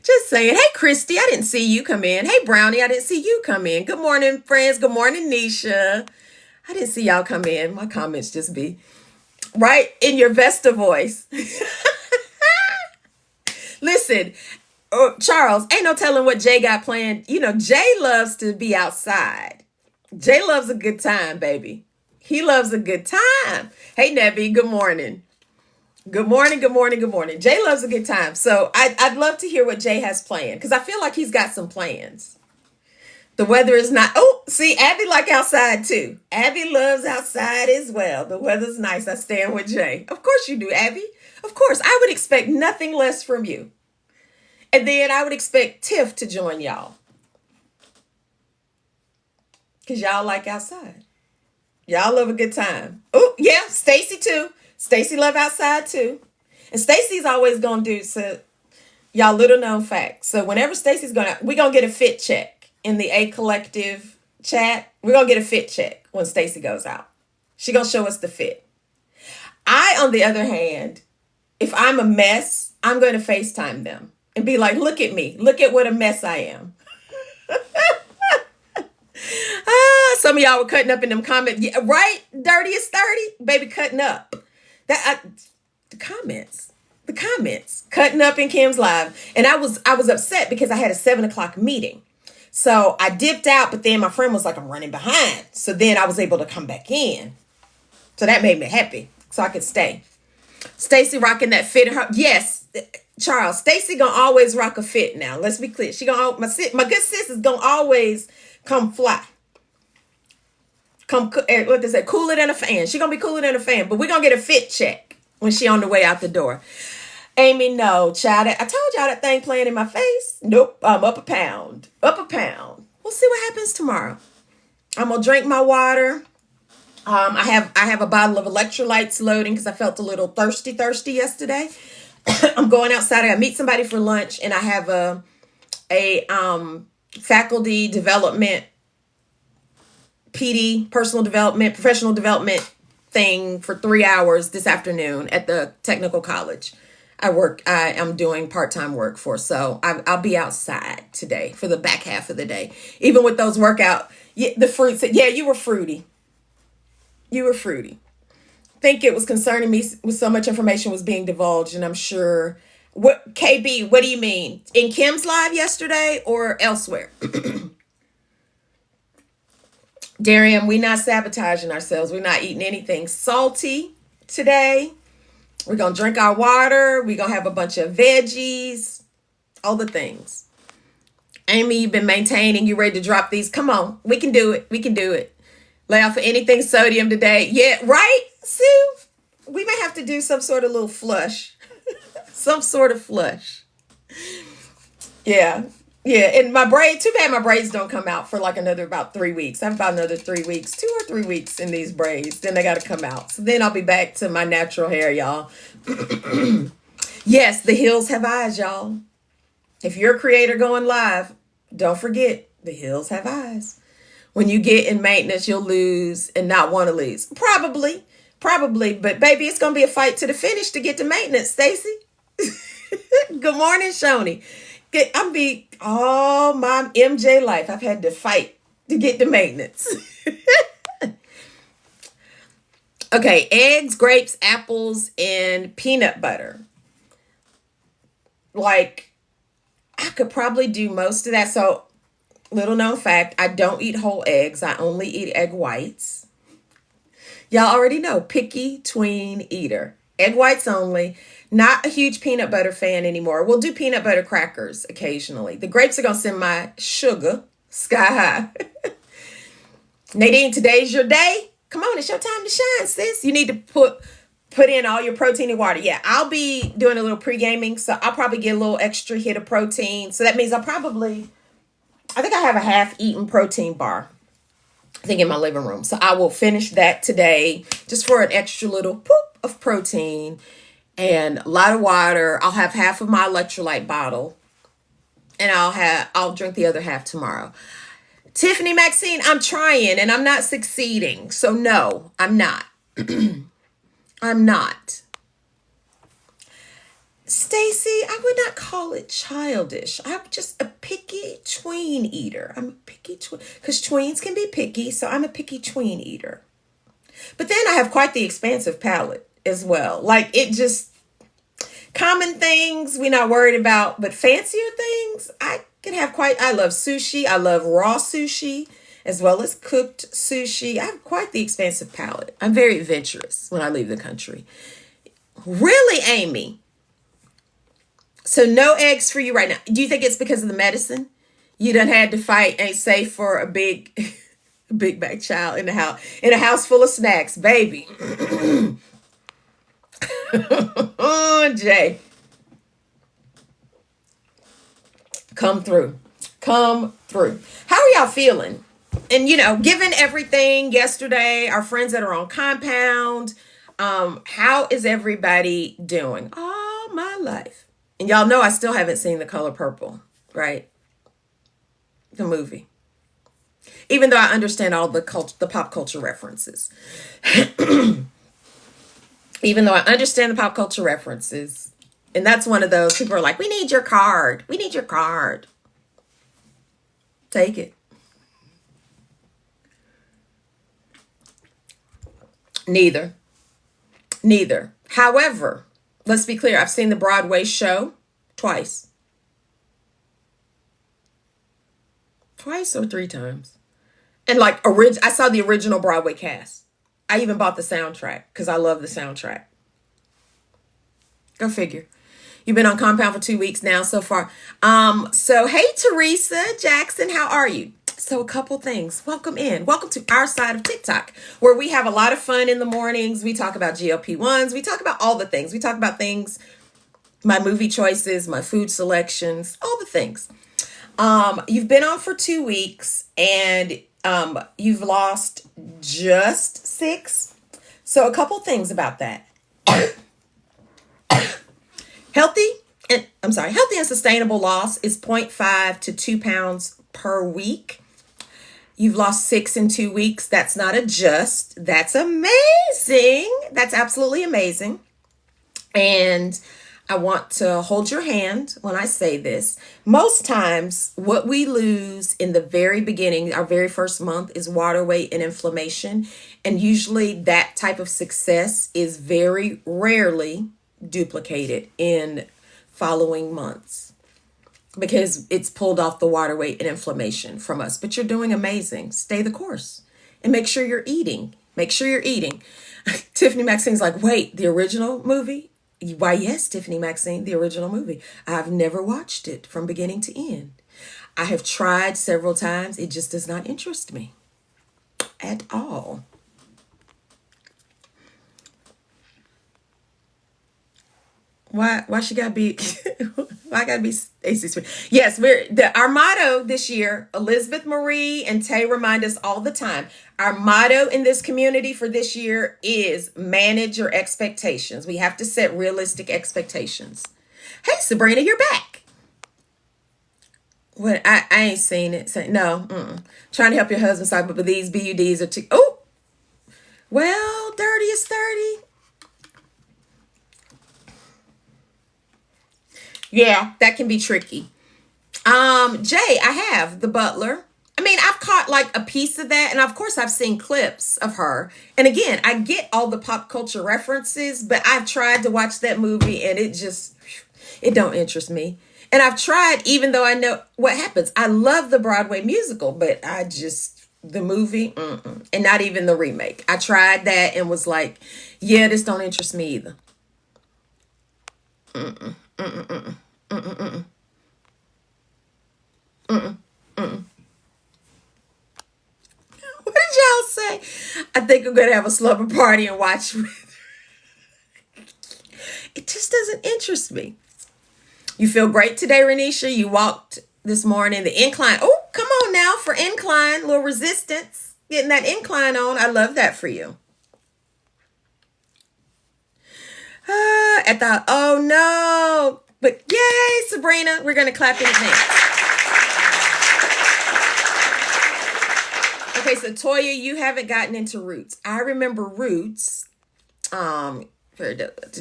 Just saying. Hey, Christy, I didn't see you come in. Hey, Brownie, I didn't see you come in. Good morning, friends. Good morning, Nisha. I didn't see y'all come in. My comments just be right in your Vesta voice. Listen, Charles, ain't no telling what Jay got planned. Jay loves to be outside. Jay loves a good time, baby. He loves a good time. Hey, Nebby, good morning. Good morning, good morning, good morning. Jay loves a good time. So I'd love to hear what Jay has planned because I feel like he's got some plans. The weather is not. Oh, see, Abby like outside too. Abby loves outside as well. The weather's nice. I stand with Jay. Of course you do, Abby. Of course. I would expect nothing less from you. And then I would expect Tiff to join y'all. Because y'all like outside. Y'all love a good time. Oh, yeah, Stacy too. Stacy love outside too. And Stacy's always going to do, so y'all little known fact. So whenever Stacy's we're going to get a fit check in the A Collective chat. We're going to get a fit check when Stacy goes out. She going to show us the fit. I, on the other hand, if I'm a mess, I'm going to FaceTime them and be like, look at me. Look at what a mess I am. Some of y'all were cutting up in them comments. Yeah, right? Dirty as 30. Baby, cutting up. The comments cutting up in Kim's live. And I was upset because I had a 7:00 meeting. So I dipped out, but then my friend was like, I'm running behind. So then I was able to come back in. So that made me happy. So I could stay. Stacy rocking that fit. Yes, Charles, Stacy gonna always rock a fit now. Let's be clear. My good sis is gonna always come fly. What they say, cooler than a fan. She gonna be cooler than a fan, but we're gonna get a fit check when she on the way out the door. Amy, no, child. I told y'all that thing playing in my face. Nope, I'm up a pound. Up a pound. We'll see what happens tomorrow. I'm gonna drink my water. I have a bottle of electrolytes loading because I felt a little thirsty yesterday. I'm going outside. I gotta meet somebody for lunch, and I have a faculty development, PD, personal development, professional development thing for 3 hours this afternoon at the technical college. I am doing part-time work for, so I'll be outside today for the back half of the day. Even with those workout, the fruits, yeah, you were fruity. You were fruity. Think it was concerning me with so much information was being divulged, and I'm sure. What, KB, what do you mean? In Kim's live yesterday or elsewhere? Darian, we're not sabotaging ourselves. We're not eating anything salty today. We're going to drink our water. We're going to have a bunch of veggies, all the things. Amy, you've been maintaining. You ready to drop these? Come on. We can do it. We can do it. Lay off of anything sodium today. Yeah, right, Sue? We may have to do some sort of little flush. Some sort of flush. Yeah. Yeah. And my braid, too bad my braids don't come out for like another about 3 weeks. I have about another 3 weeks, 2 or 3 weeks in these braids. Then they got to come out. So then I'll be back to my natural hair, y'all. Yes, the hills have eyes, y'all. If you're a creator going live, don't forget the hills have eyes. When you get in maintenance, you'll lose and not want to lose. Probably. But baby, it's going to be a fight to the finish to get to maintenance, Stacy. Good morning, Shoni. All my MJ life, I've had to fight to get to maintenance. Okay, eggs, grapes, apples, and peanut butter. Like, I could probably do most of that. So, little known fact, I don't eat whole eggs. I only eat egg whites. Y'all already know, picky tween eater. Egg whites only. Not a huge peanut butter fan anymore. We'll do peanut butter crackers occasionally. The grapes are going to send my sugar sky high. Nadine, today's your day. Come on, it's your time to shine, sis. You need to put in all your protein and water. Yeah, I'll be doing a little pre-gaming, so I'll probably get a little extra hit of protein. So that means I think I have a half-eaten protein bar, I think, in my living room. So I will finish that today just for an extra little poop of protein and a lot of water. I'll have half of my electrolyte bottle, and I'll drink the other half tomorrow. Tiffany Maxine, I'm trying and I'm not succeeding. So no, I'm not. I'm not. Stacy, I would not call it childish. I'm just a picky tween eater. I'm a picky tween, because tweens can be picky, so I'm a picky tween eater. But then I have quite the expansive palate as well. Like, it just, common things we're not worried about, but fancier things, I love sushi. I love raw sushi as well as cooked sushi. I have quite the expansive palate. I'm very adventurous when I leave the country. Really, Amy? So no eggs for you right now. Do you think it's because of the medicine? You done had to fight, ain't safe for a big back child in a house full of snacks, baby. Oh, Jay. Come through. How are y'all feeling? And, given everything yesterday, our friends that are on compound, how is everybody doing? All my life. And y'all know I still haven't seen The Color Purple, right? The movie. Even though I understand all the pop culture references. Even though I understand the pop culture references. And that's one of those people are like, we need your card. We need your card. Take it. Neither. However, let's be clear. I've seen the Broadway show twice. Twice or 3 times. And I saw the original Broadway cast. I even bought the soundtrack because I love the soundtrack. Go figure. You've been on compound for 2 weeks now so far. So hey, Teresa Jackson, how are you? So, a couple things. Welcome in. Welcome to our side of TikTok, where we have a lot of fun in the mornings. We talk about GLP-1s. We talk about all the things. We talk about things, my movie choices, my food selections, all the things. You've been on for 2 weeks and you've lost just 6. So, a couple things about that. Healthy healthy and sustainable loss is zero point 0.5 to 2 pounds per week. You've lost 6 in 2 weeks. That's not a just. That's amazing. That's absolutely amazing. And I want to hold your hand when I say this. Most times, what we lose in the very beginning, our very first month, is water weight and inflammation. And usually, that type of success is very rarely duplicated in following months because it's pulled off the water weight and inflammation from us. But you're doing amazing. Stay the course and make sure you're eating. Make sure you're eating. Tiffany Maxine's like, wait, the original movie? Why, yes, Tiffany Maxine, the original movie. I've never watched it from beginning to end. I have tried several times. It just does not interest me at all. Why she gotta be why I gotta be AC Sweet? Yes, our motto this year, Elizabeth Marie and Tay remind us all the time. Our motto in this community for this year is manage your expectations. We have to set realistic expectations. Hey Sabrina, you're back. What I ain't seen it. No, trying to help your husband stop, but these BUDs are too. Oh, well, dirty is 30. Yeah, that can be tricky. Jay, I have The Butler. I mean, I've caught like a piece of that, and of course I've seen clips of her. And again, I get all the pop culture references, but I've tried to watch that movie and it don't interest me. And I've tried, even though I know what happens. I love the Broadway musical, but the movie, and not even the remake. I tried that and was like, yeah, this don't interest me either. What did y'all say? I think I'm gonna have a slumber party and watch. It just doesn't interest me. You feel great today, Renisha. You walked this morning. The incline. Oh, come on now for incline. Little resistance. Getting that incline on. I love that for you. Oh no. But yay, Sabrina. We're gonna clap in advance. Okay, so Toya, you haven't gotten into Roots. I remember Roots. To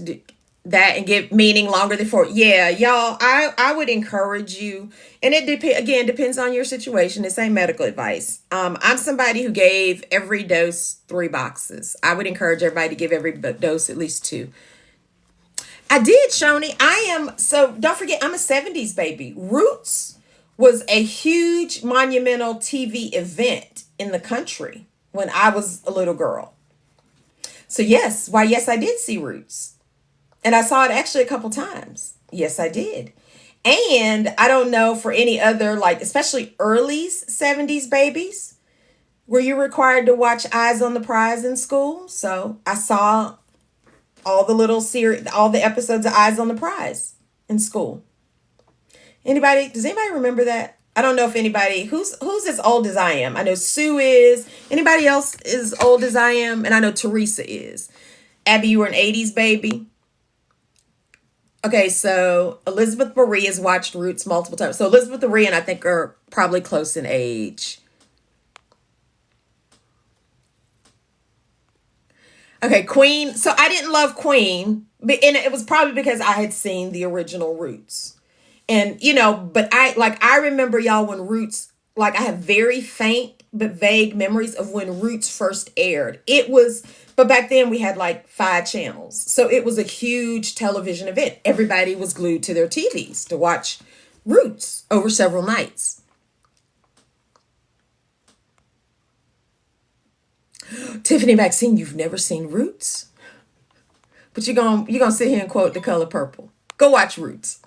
do that and give meaning longer than 4. Yeah, y'all. I would encourage you, and it depends on your situation. This ain't medical advice. I'm somebody who gave every dose 3 boxes. I would encourage everybody to give every dose at least 2. I did, Shoni. So don't forget, I'm a 70s baby. Roots was a huge monumental TV event in the country when I was a little girl. So yes, I did see Roots. And I saw it actually a couple times. Yes, I did. And I don't know for any other, like, especially early 70s babies, were you required to watch Eyes on the Prize in school? So I saw all the episodes of Eyes on the Prize in school. Does anybody remember that? I don't know if anybody, who's as old as I am. I know Sue is. Anybody else is old as I am? And I know Teresa is. Abby, you were an 80s baby. Okay, so Elizabeth Marie has watched Roots multiple times. So Elizabeth Marie and I think are probably close in age. Okay, Queen. So I didn't love Queen, and it was probably because I had seen the original Roots. And, but I remember y'all when Roots, like I have very faint but vague memories of when Roots first aired. But back then we had like 5 channels. So it was a huge television event. Everybody was glued to their TVs to watch Roots over several nights. Tiffany Maxine, you've never seen Roots? But you're gonna sit here and quote The Color Purple. Go watch Roots.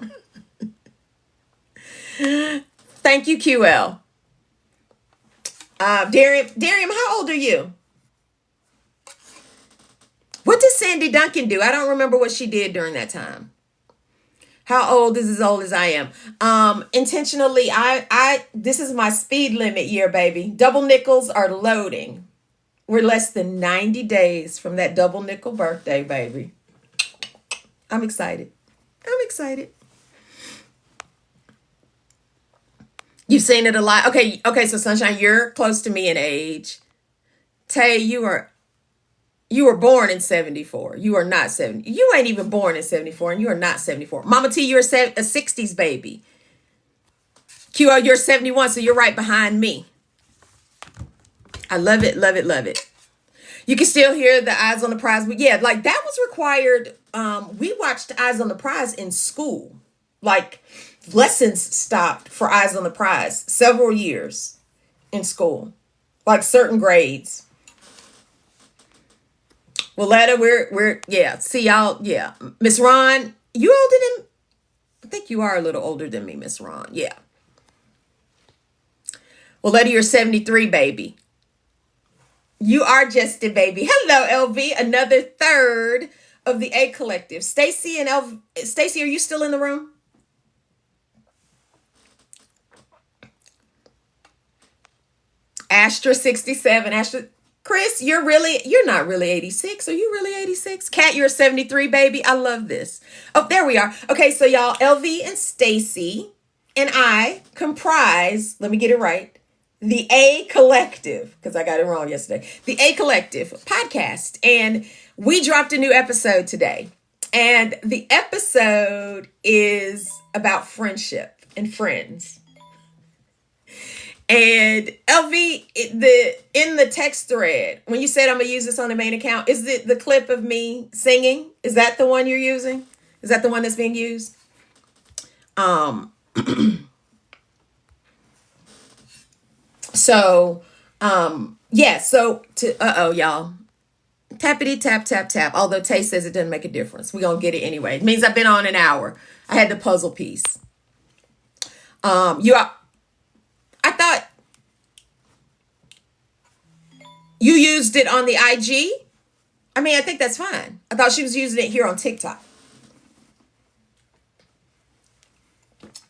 Thank you, QL. Darium, how old are you? What did Sandy Duncan do? I don't remember what she did during that time. How old is as old as I am? Intentionally, I this is my speed limit year, baby. Double nickels are loading. We're less than 90 days from that double nickel birthday, baby. I'm excited. I'm excited. You've seen it a lot. Okay, so Sunshine, you're close to me in age. Tay, you were born in 74. You are not 70. You ain't even born in 74, and you are not 74. Mama T, you're a 60s baby. QO, you're 71, so you're right behind me. I love it, love it, love it. You can still hear the Eyes on the Prize, but yeah, like that was required. We watched Eyes on the Prize in school. Like lessons stopped for Eyes on the Prize several years in school, like certain grades. Willetta, we're yeah. See y'all, yeah. Miss Ron, you older than? I think you are a little older than me, Miss Ron. Yeah. Willetta, you're 73, baby. You are just a baby. Hello, LV. Another third of the A Collective. Stacy and Stacy, are you still in the room? Astra 67. Astra. Chris, you're not really 86. Are you really 86? Kat, you're 73, baby. I love this. Oh, there we are. Okay, so y'all, LV and Stacy and I comprise, let me get it right, the A Collective, because I got it wrong yesterday. The A Collective podcast. And we dropped a new episode today. And the episode is about friendship and friends. And LV, in the text thread, when you said I'm gonna use this on the main account, is it the clip of me singing? Is that the one you're using? Is that the one that's being used? So, yeah. So y'all, tappity tap tap tap. Although Tay says it doesn't make a difference, we're gonna get it anyway. It means I've been on an hour. I had the puzzle piece. I thought you used it on the IG. I mean, I think that's fine. I thought she was using it here on TikTok.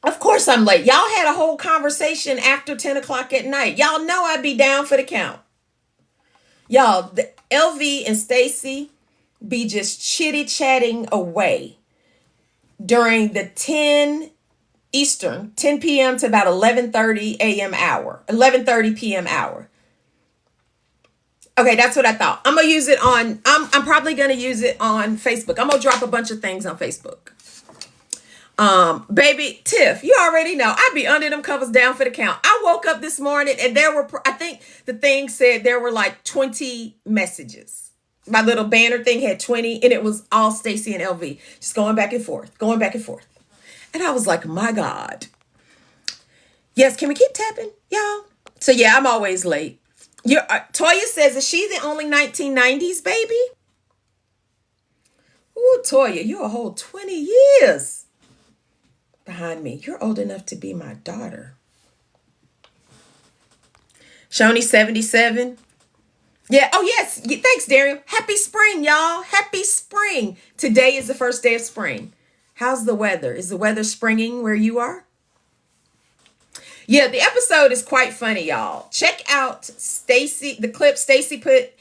Of course I'm late. Y'all had a whole conversation after 10 o'clock at night. Y'all know I'd be down for the count. Y'all, the LV and Stacy be just chitty chatting away during the 10 Eastern, 10 p.m. to about 11:30 a.m. hour, 11:30 p.m. hour. Okay, that's what I thought. I'm gonna use it on. I'm probably gonna use it on Facebook. I'm gonna drop a bunch of things on Facebook. Baby Tiff, you already know I be under them covers down for the count. I woke up this morning and there were, I think the thing said there were like 20 messages. My little banner thing had 20 and it was all Stacy and LV just going back and forth, going back and forth. And I was like, my God. Yes, can we keep tapping, y'all? So yeah, I'm always late. Toya says, is she the only 1990s baby? Ooh, Toya, you're a whole 20 years behind me. You're old enough to be my daughter. Shoni 77. Yeah. Oh, yes. Thanks, Darian. Happy spring, y'all. Happy spring. Today is the first day of spring. How's the weather? Is the weather springing where you are? Yeah, the episode is quite funny, y'all. Check out Stacy, the clip Stacy put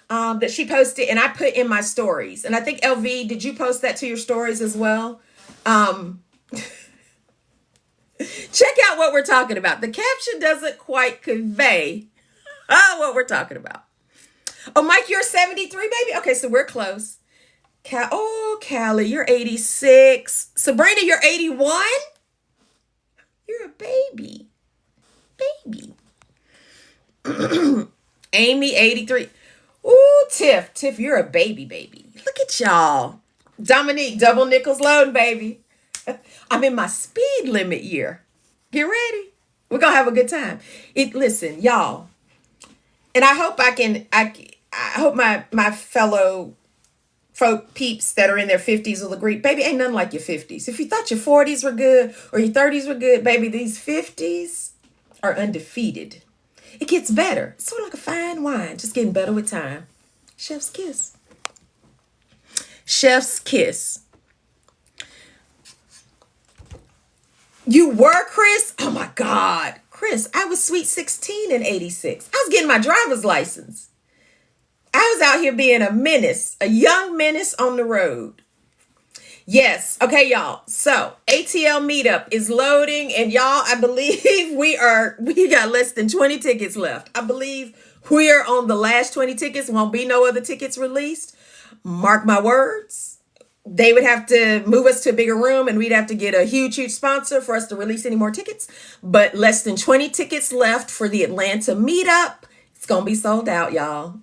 that she posted and I put in my stories. And I think LV, did you post that to your stories as well? Check out what we're talking about. The caption doesn't quite convey what we're talking about. Oh, Mike, you're 73, baby. Okay, so we're close. Callie, you're 86. Sabrina, you're 81. You're a baby. Baby. Amy, 83. Ooh, Tiff, you're a baby. Look at y'all. Dominique, double nickels loading, baby. I'm in my speed limit year. Get ready. We're going to have a good time. Listen, y'all. And I hope I hope my fellow folk peeps that are in their 50s will agree. Baby, ain't nothing like your 50s. If you thought your 40s were good or your 30s were good, baby, these 50s are undefeated. It gets better. It's sort of like a fine wine, just getting better with time. Chef's kiss. Chef's kiss. You were, Chris? Oh my God. Chris, I was sweet 16 in 86. I was getting my driver's license. I was out here being a menace, a young menace on the road. Yes. Okay, y'all. So ATL meetup is loading, and y'all, I believe we got less than 20 tickets left. I believe we are on the last 20 tickets. Won't be no other tickets released. Mark my words. They would have to move us to a bigger room, and we'd have to get a huge, huge sponsor for us to release any more tickets. But less than 20 tickets left for the Atlanta meetup. It's going to be sold out, y'all.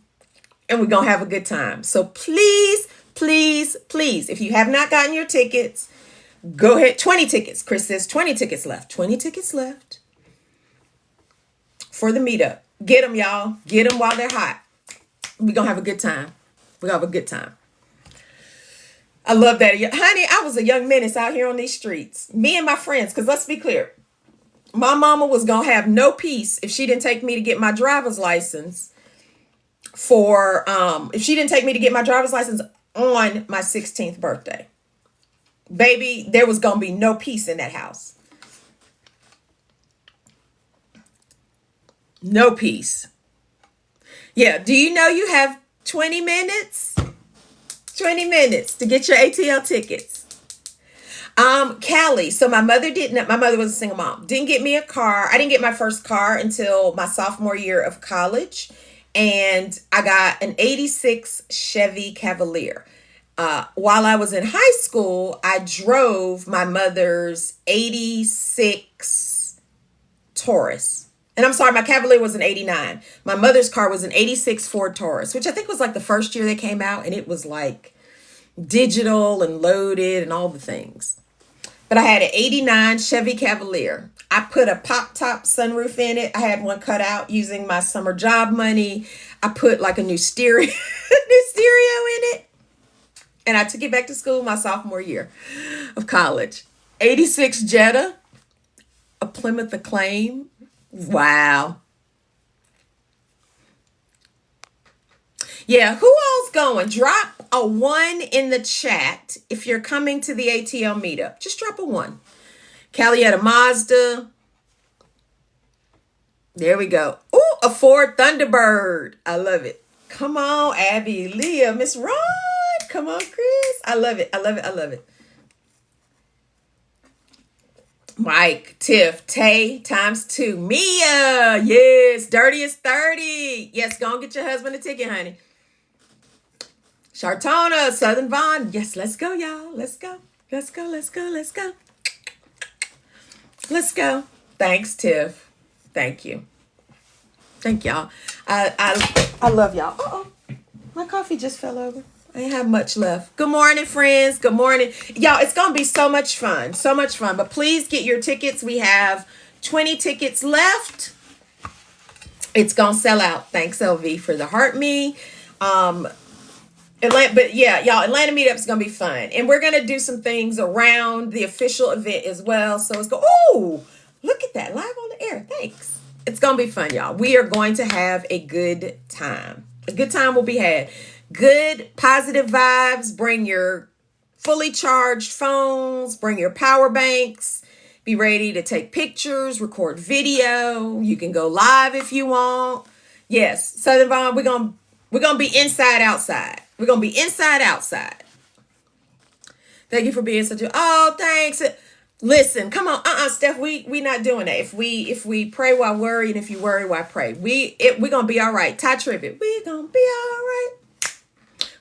And we're going to have a good time. So please, please, please, if you have not gotten your tickets, go ahead. 20 tickets. Chris says 20 tickets left. 20 tickets left for the meetup. Get them, y'all. Get them while they're hot. We're going to have a good time. We're going to have a good time. I love that. Honey, I was a young menace out here on these streets. Me and my friends, because let's be clear. My mama was going to have no peace if she didn't take me to get my driver's license if she didn't take me to get my driver's license on my 16th birthday. Baby, there was going to be no peace in that house. No peace. Yeah. Do you know you have 20 minutes? 20 minutes to get your ATL tickets. Callie. So my mother was a single mom. Didn't get me a car. I didn't get my first car until my sophomore year of college. And I got an 86 Chevy Cavalier. While I was in high school, I drove my mother's 86 Taurus. And I'm sorry, my Cavalier was an 89. My mother's car was an 86 Ford Taurus, which I think was like the first year they came out. And it was like digital and loaded and all the things. But I had an 89 Chevy Cavalier. I put a pop-top sunroof in it. I had one cut out using my summer job money. I put like a new stereo, in it. And I took it back to school my sophomore year of college. 86 Jetta, a Plymouth Acclaim. Wow. Yeah, who else going? Drop a 1 in the chat if you're coming to the ATL meetup. Just drop a 1. Callie had a Mazda. There we go. Ooh, a Ford Thunderbird. I love it. Come on, Abby, Leah, Miss Ron. Come on, Chris. I love it. I love it. I love it. Mike, Tiff, Tay, ×2. Mia, yes. Dirty is 30. Yes, go and get your husband a ticket, honey. Shartona, Southern Vaughn. Yes, let's go, y'all. Let's go. Let's go. Let's go. Let's go. Let's go. Thanks, Tiff. Thank you. Thank y'all. I love y'all. Uh-oh. My coffee just fell over. I ain't have much left. Good morning, friends. Good morning. Y'all, it's going to be so much fun. So much fun. But please get your tickets. We have 20 tickets left. It's going to sell out. Thanks, LV, for the heart me. But yeah, y'all, Atlanta meetup's going to be fun. And we're going to do some things around the official event as well. So it's oh, look at that. Live on the air. Thanks. It's going to be fun, y'all. We are going to have a good time. A good time will be had. Good, positive vibes. Bring your fully charged phones. Bring your power banks. Be ready to take pictures, record video. You can go live if you want. Yes, Southern Vaughn, we're gonna be inside outside. We're gonna be inside outside. Thank you for being such a thanks. Listen, come on, Steph, we not doing that. If we pray while worrying, if you worry while pray, we're gonna be all right. Ty Tribbett, we're gonna be all right.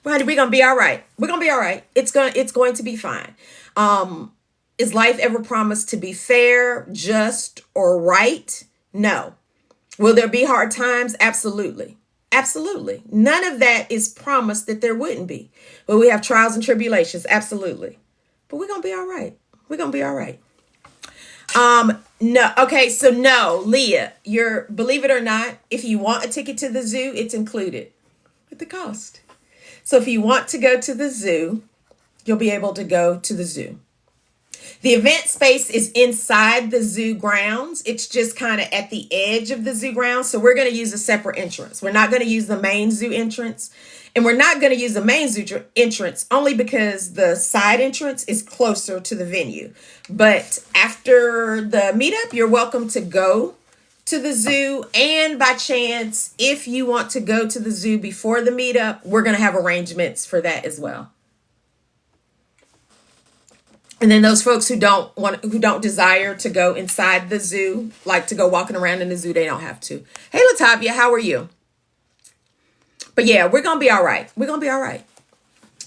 Honey, we're gonna be all right. We're gonna be all right. It's going to be fine. Is life ever promised to be fair, just, or right? No. Will there be hard times? Absolutely. Absolutely. None of that is promised that there wouldn't be. But we have trials and tribulations. Absolutely. But we're going to be all right. We're going to be all right. No. Okay. So no, Leah, believe it or not, if you want a ticket to the zoo, it's included with the cost. So if you want to go to the zoo, you'll be able to go to the zoo. The event space is inside the zoo grounds. It's just kind of at the edge of the zoo grounds. So we're going to use a separate entrance. We're not going to use the main zoo entrance. And we're not going to use the main zoo entrance only because the side entrance is closer to the venue. But after the meetup, you're welcome to go to the zoo. And by chance, if you want to go to the zoo before the meetup, we're going to have arrangements for that as well. And then those folks who don't desire to go inside the zoo, like to go walking around in the zoo, they don't have to. Hey, Latavia, how are you? But yeah, we're going to be all right. We're going to be all right.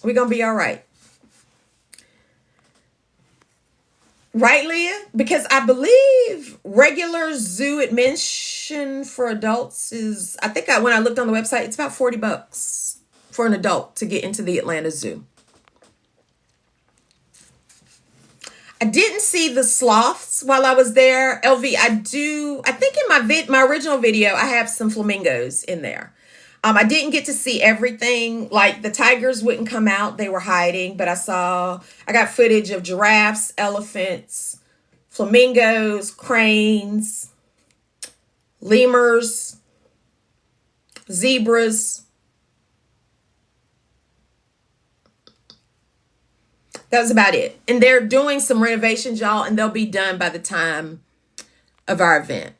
We're going to be all right. Right, Leah? Because I believe regular zoo admission for adults is, when I looked on the website, it's about $40 for an adult to get into the Atlanta Zoo. I didn't see the sloths while I was there. LV, I think in my original video, I have some flamingos in there. I didn't get to see everything. Like the tigers wouldn't come out. They were hiding, but I got footage of giraffes, elephants, flamingos, cranes, lemurs, zebras. That was about it. And they're doing some renovations, y'all, and they'll be done by the time of our event.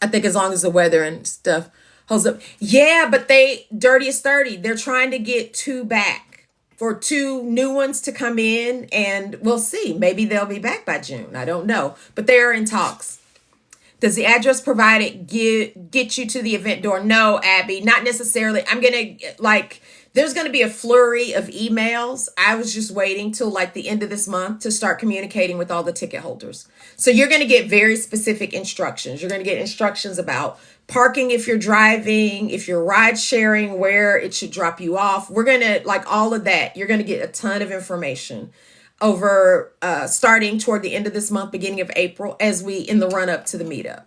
I think as long as the weather and stuff holds up. Yeah, but Dirty is 30. They're trying to get 2 back for 2 new ones to come in, and we'll see. Maybe they'll be back by June. I don't know. But they're in talks. Does the address provided get you to the event door? No, Abby, not necessarily. There's going to be a flurry of emails. I was just waiting till like the end of this month to start communicating with all the ticket holders. So you're going to get very specific instructions. You're going to get instructions about parking if you're driving, if you're ride sharing, where it should drop you off. We're going to all of that. You're going to get a ton of information over starting toward the end of this month, beginning of April, as we in the run up to the meetup.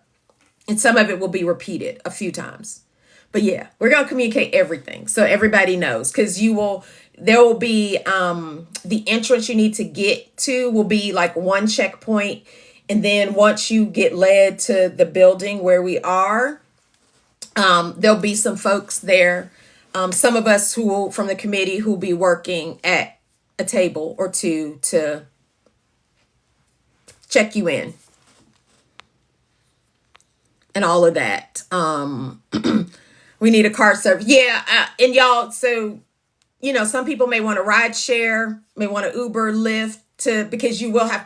And some of it will be repeated a few times. But yeah, we're going to communicate everything so everybody knows, because there will be the entrance you need to get to will be like one checkpoint. And then once you get led to the building where we are, there'll be some folks there. Some of us from the committee who will be working at a table or two to check you in and all of that. We need a car service. Yeah. And y'all, so, some people may want to ride share, may want to Uber, Lyft because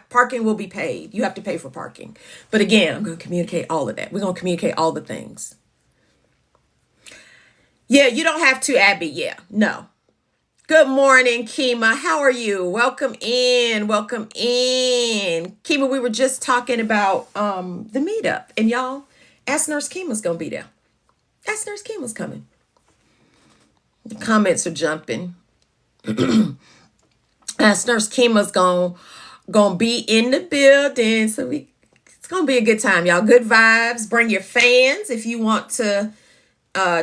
parking will be paid. You have to pay for parking. But again, I'm going to communicate all of that. We're going to communicate all the things. Yeah, you don't have to, Abby. Yeah, no. Good morning, Kima. How are you? Welcome in. Welcome in. Kima, we were just talking about the meetup. And y'all, Ask Nurse Kima's going to be there. Ask Nurse Kima's coming. The comments are jumping. Ask Nurse Kima's gonna be in the building. So it's going to be a good time, y'all. Good vibes. Bring your fans if you want to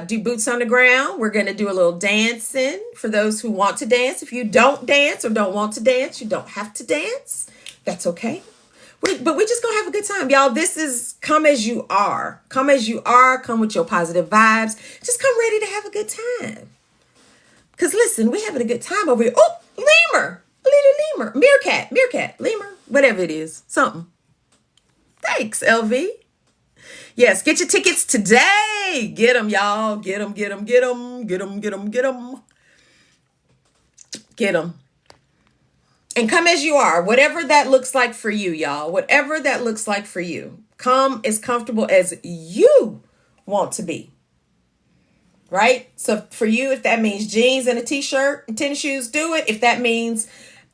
do boots on the ground. We're going to do a little dancing for those who want to dance. If you don't dance or don't want to dance, you don't have to dance. That's okay. But we're just going to have a good time, y'all. This is come as you are. Come as you are. Come with your positive vibes. Just come ready to have a good time. Because listen, we're having a good time over here. Oh, lemur. A little lemur. Meerkat. Lemur. Whatever it is. Something. Thanks, LV. Yes, get your tickets today. Get them, y'all. Get them. Get them. And come as you are, whatever that looks like for you, y'all. Whatever that looks like for you. Come as comfortable as you want to be. Right? So for you, if that means jeans and a t-shirt and tennis shoes, do it. If that means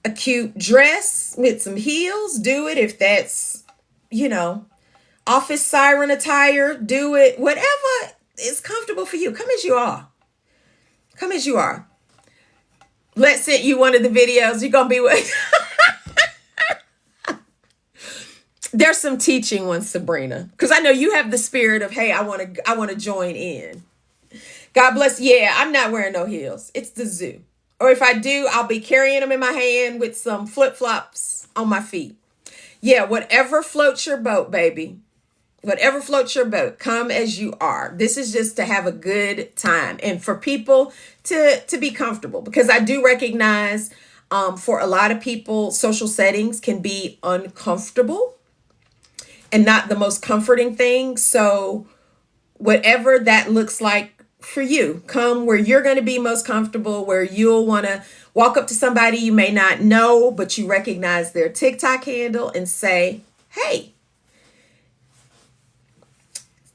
a cute dress with some heels, do it. If that's, office siren attire, do it. Whatever is comfortable for you. Come as you are. Come as you are. Let's send you one of the videos. You're going to be with. There's some teaching ones, Sabrina, because I know you have the spirit of, hey, I want to join in. God bless. Yeah, I'm not wearing no heels. It's the zoo. Or if I do, I'll be carrying them in my hand with some flip-flops on my feet. Yeah, whatever floats your boat, baby. Whatever floats your boat, come as you are. This is just to have a good time and for people to be comfortable, because I do recognize for a lot of people, social settings can be uncomfortable and not the most comforting thing. So whatever that looks like for you, come where you're going to be most comfortable, where you'll want to walk up to somebody you may not know, but you recognize their TikTok handle and say, hey,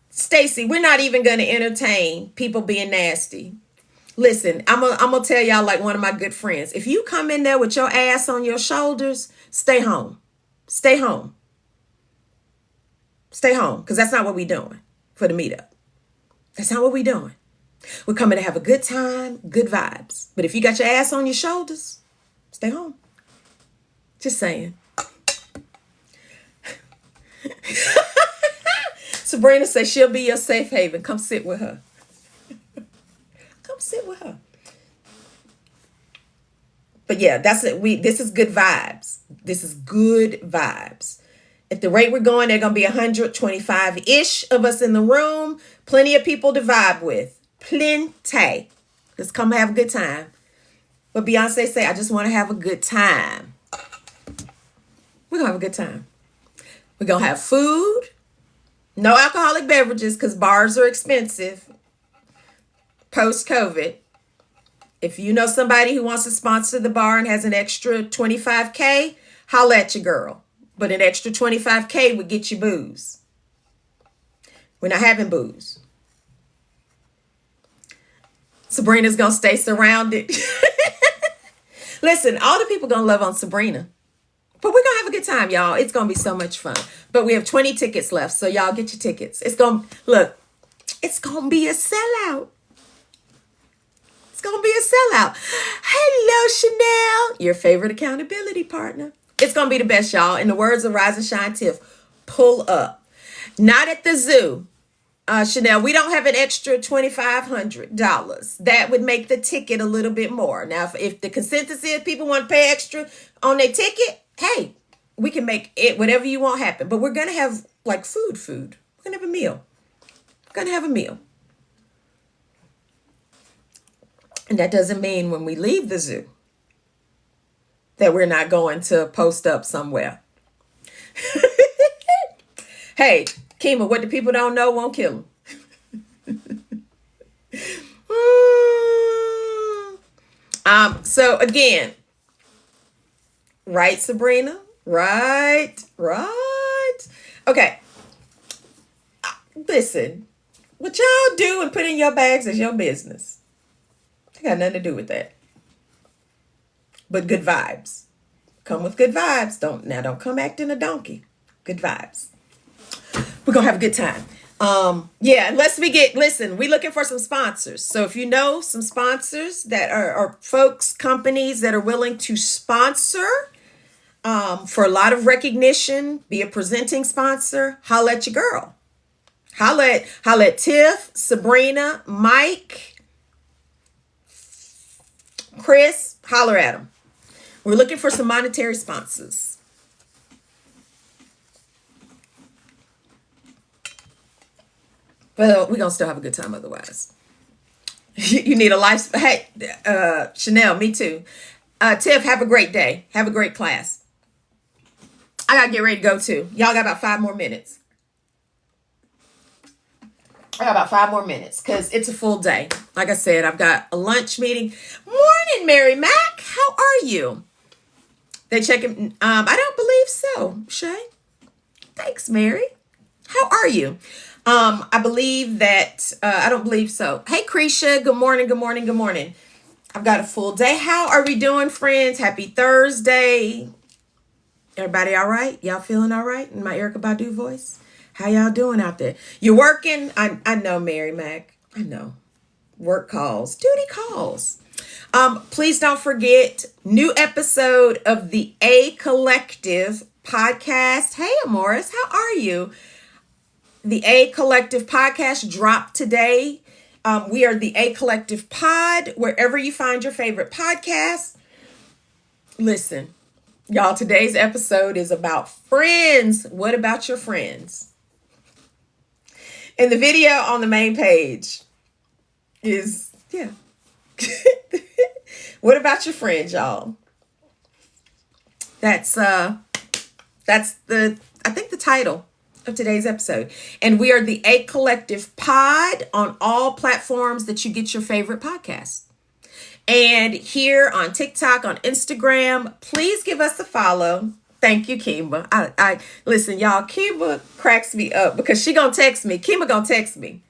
Stacy, we're not even going to entertain people being nasty. Listen, I'm gonna tell y'all like one of my good friends. If you come in there with your ass on your shoulders, stay home. Stay home. Stay home, because that's not what we're doing for the meetup. That's not what we're doing. We're coming to have a good time, good vibes. But if you got your ass on your shoulders, stay home. Just saying. Sabrina says she'll be your safe haven. Come sit with her. Come sit with her. But yeah, that's it. This is good vibes. This is good vibes. At the rate we're going, there are going to be 125-ish of us in the room. Plenty of people to vibe with. Plenty. Let's come have a good time. But Beyonce say, I just want to have a good time. We're going to have a good time. We're going to have food. No alcoholic beverages, because bars are expensive post-COVID. If you know somebody who wants to sponsor the bar and has an extra $25K, holla at your girl. But an extra $25K would get you booze. We're not having booze. Sabrina's going to stay surrounded. Listen, all the people going to love on Sabrina. But we're going to have a good time, y'all. It's going to be so much fun. But we have 20 tickets left, so y'all get your tickets. It's going to be a sellout. It's going to be a sellout. Hello, Chanel, your favorite accountability partner. It's going to be the best, y'all. In the words of Rise and Shine Tiff, pull up. Not at the zoo. Chanel, we don't have an extra $2,500. That would make the ticket a little bit more. Now, if the consensus is people want to pay extra on their ticket, hey, we can make it whatever you want happen. But we're going to have like food. We're going to have a meal. We're going to have a meal. And that doesn't mean when we leave the zoo that we're not going to post up somewhere. Hey, Kima, what the people don't know won't kill them. So again, right, Sabrina? Right. Okay. Listen, what y'all do and put in your bags is your business. I got nothing to do with that. But good vibes. Come with good vibes. Don't come acting a donkey. Good vibes. We're going to have a good time. Unless we're looking for some sponsors. So if you know some sponsors that are folks, companies that are willing to sponsor for a lot of recognition, be a presenting sponsor, holla at your girl. Holla at Tiff, Sabrina, Mike, Chris, holler at them. We're looking for some monetary sponsors. Well, we're going to still have a good time otherwise. You need a life. Hey, Chanel, me too. Tiff, have a great day. Have a great class. I got to get ready to go too. Y'all got about 5 more minutes. Because it's a full day. Like I said, I've got a lunch meeting. Morning, Mary Mac. How are you? They checking. I don't believe so, Shay. Thanks, Mary. How are you? I believe that, I don't believe so. Hey, Krisha. Good morning. I've got a full day. How are we doing, friends? Happy Thursday. Everybody all right? Y'all feeling all right in my Erykah Badu voice? How y'all doing out there? You working? I know, Mary Mac. I know. Work calls. Duty calls. Please don't forget, new episode of the A Collective podcast. Hey, Amoris, how are you? The A Collective podcast dropped today. We are the A Collective Pod, wherever you find your favorite podcast. Listen, Y'all, today's episode is about friends. What about your friends? And the video on the main page is, yeah. What about your friends, y'all? That's the I think the title of today's episode. And we are the A Collective Pod on all platforms that you get your favorite podcasts. And here on TikTok, on Instagram, please give us a follow. Thank you, Kimba. I listen, y'all. Kimba cracks me up because she gonna text me. Kimba gonna text me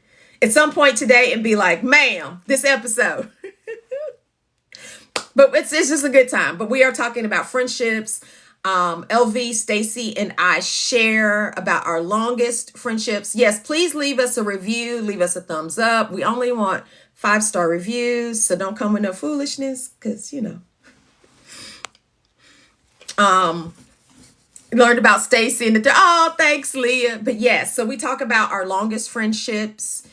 at some point today and be like, "Ma'am, this episode." But it's just a good time. But we are talking about friendships. LV, Stacy, and I share about our longest friendships. Yes, please leave us a review. Leave us a thumbs up. We only want 5-star reviews, so don't come with no foolishness, because learned about Stacy and thanks, Leah. But yes, so we talk about our longest friendships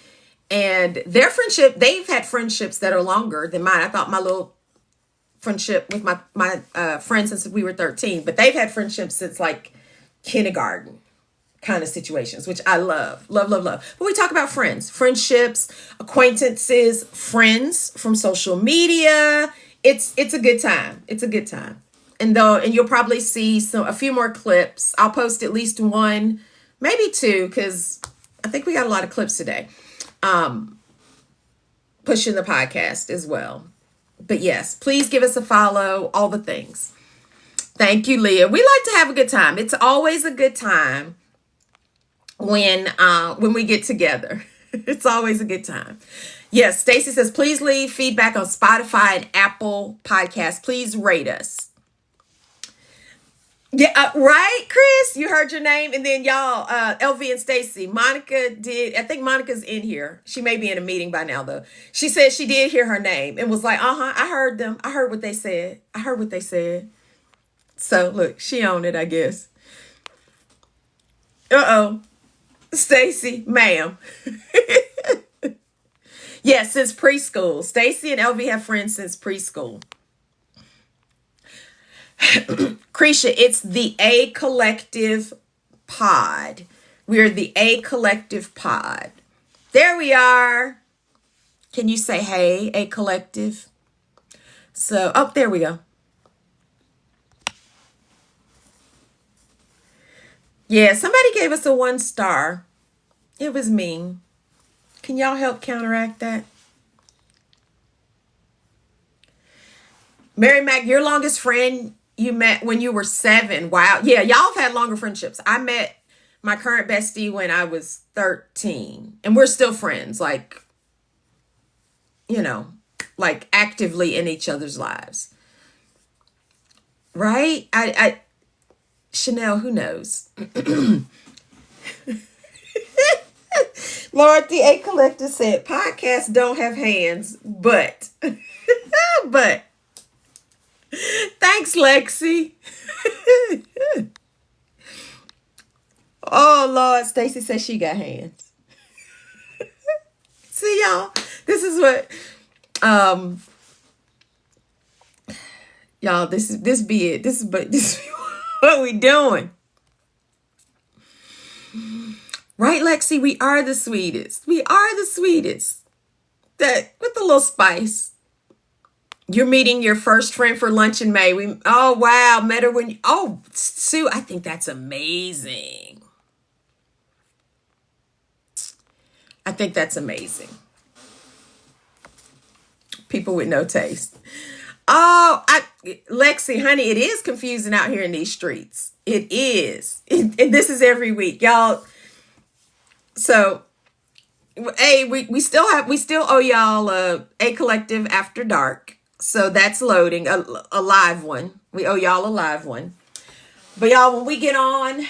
and their friendship. They've had friendships that are longer than mine. I thought my little friendship with my friends since we were 13, but they've had friendships since like kindergarten kind of situations, which I love. But we talk about friends, friendships, acquaintances, friends from social media. It's a good time. It's a good time. And you'll probably see a few more clips. I'll post at least one, maybe two, because I think we got a lot of clips today. Pushing the podcast as well. But yes, please give us a follow, all the things. Thank you, Leah. We like to have a good time. It's always a good time when we get together. It's always a good time. Yes, Stacy says, please leave feedback on Spotify and Apple Podcasts. Please rate us. Yeah, right, Chris? You heard your name. And then y'all, LV and Stacy, Monica did, I think Monica's in here. She may be in a meeting by now, though. She said she did hear her name and was like, I heard them. I heard what they said. So, look, she owned it, I guess. Stacy, ma'am. Yes, since preschool. Stacy and LV have friends since preschool. Krisha, it's the A Collective Pod. We're the A Collective Pod. There we are. Can you say, hey, A Collective? So, there we go. Yeah, somebody gave us a 1 star. It was me. Can y'all help counteract that? Mary Mac, your longest friend you met when you were 7. Wow. Yeah, y'all have had longer friendships. I met my current bestie when I was 13. And we're still friends, like actively in each other's lives. Right? Chanel, who knows? Lord, the A Collector said, podcasts don't have hands, but thanks, Lexi. Oh, Lord, Stacy says she got hands. See, y'all, this is what, y'all, this be it. This is what we doing. Right, Lexi? We are the sweetest. We are the sweetest. That with a little spice. You're meeting your first friend for lunch in May. Oh, wow. Met her when Sue, I think that's amazing. I think that's amazing. People with no taste. Lexi, honey, it is confusing out here in these streets. It is. And this is every week, y'all. So, hey, we still owe y'all A Collective After Dark. So that's loading, a live one. We owe y'all a live one. But y'all, when we get on,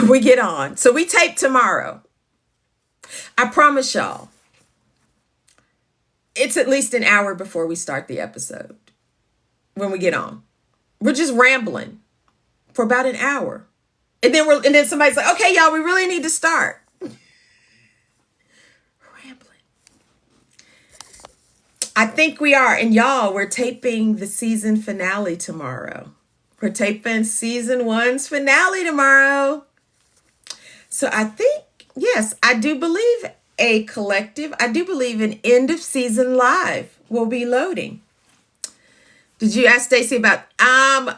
we get on. So we tape tomorrow. I promise y'all, it's at least an hour before we start the episode. When we get on, we're just rambling for about an hour. And then somebody's like, okay, y'all, we really need to start. I think we are. And y'all, we're taping the season finale tomorrow. We're taping season one's finale tomorrow. So I think, yes, I do believe a collective. I do believe an end of season live will be loading. Did you ask Stacy about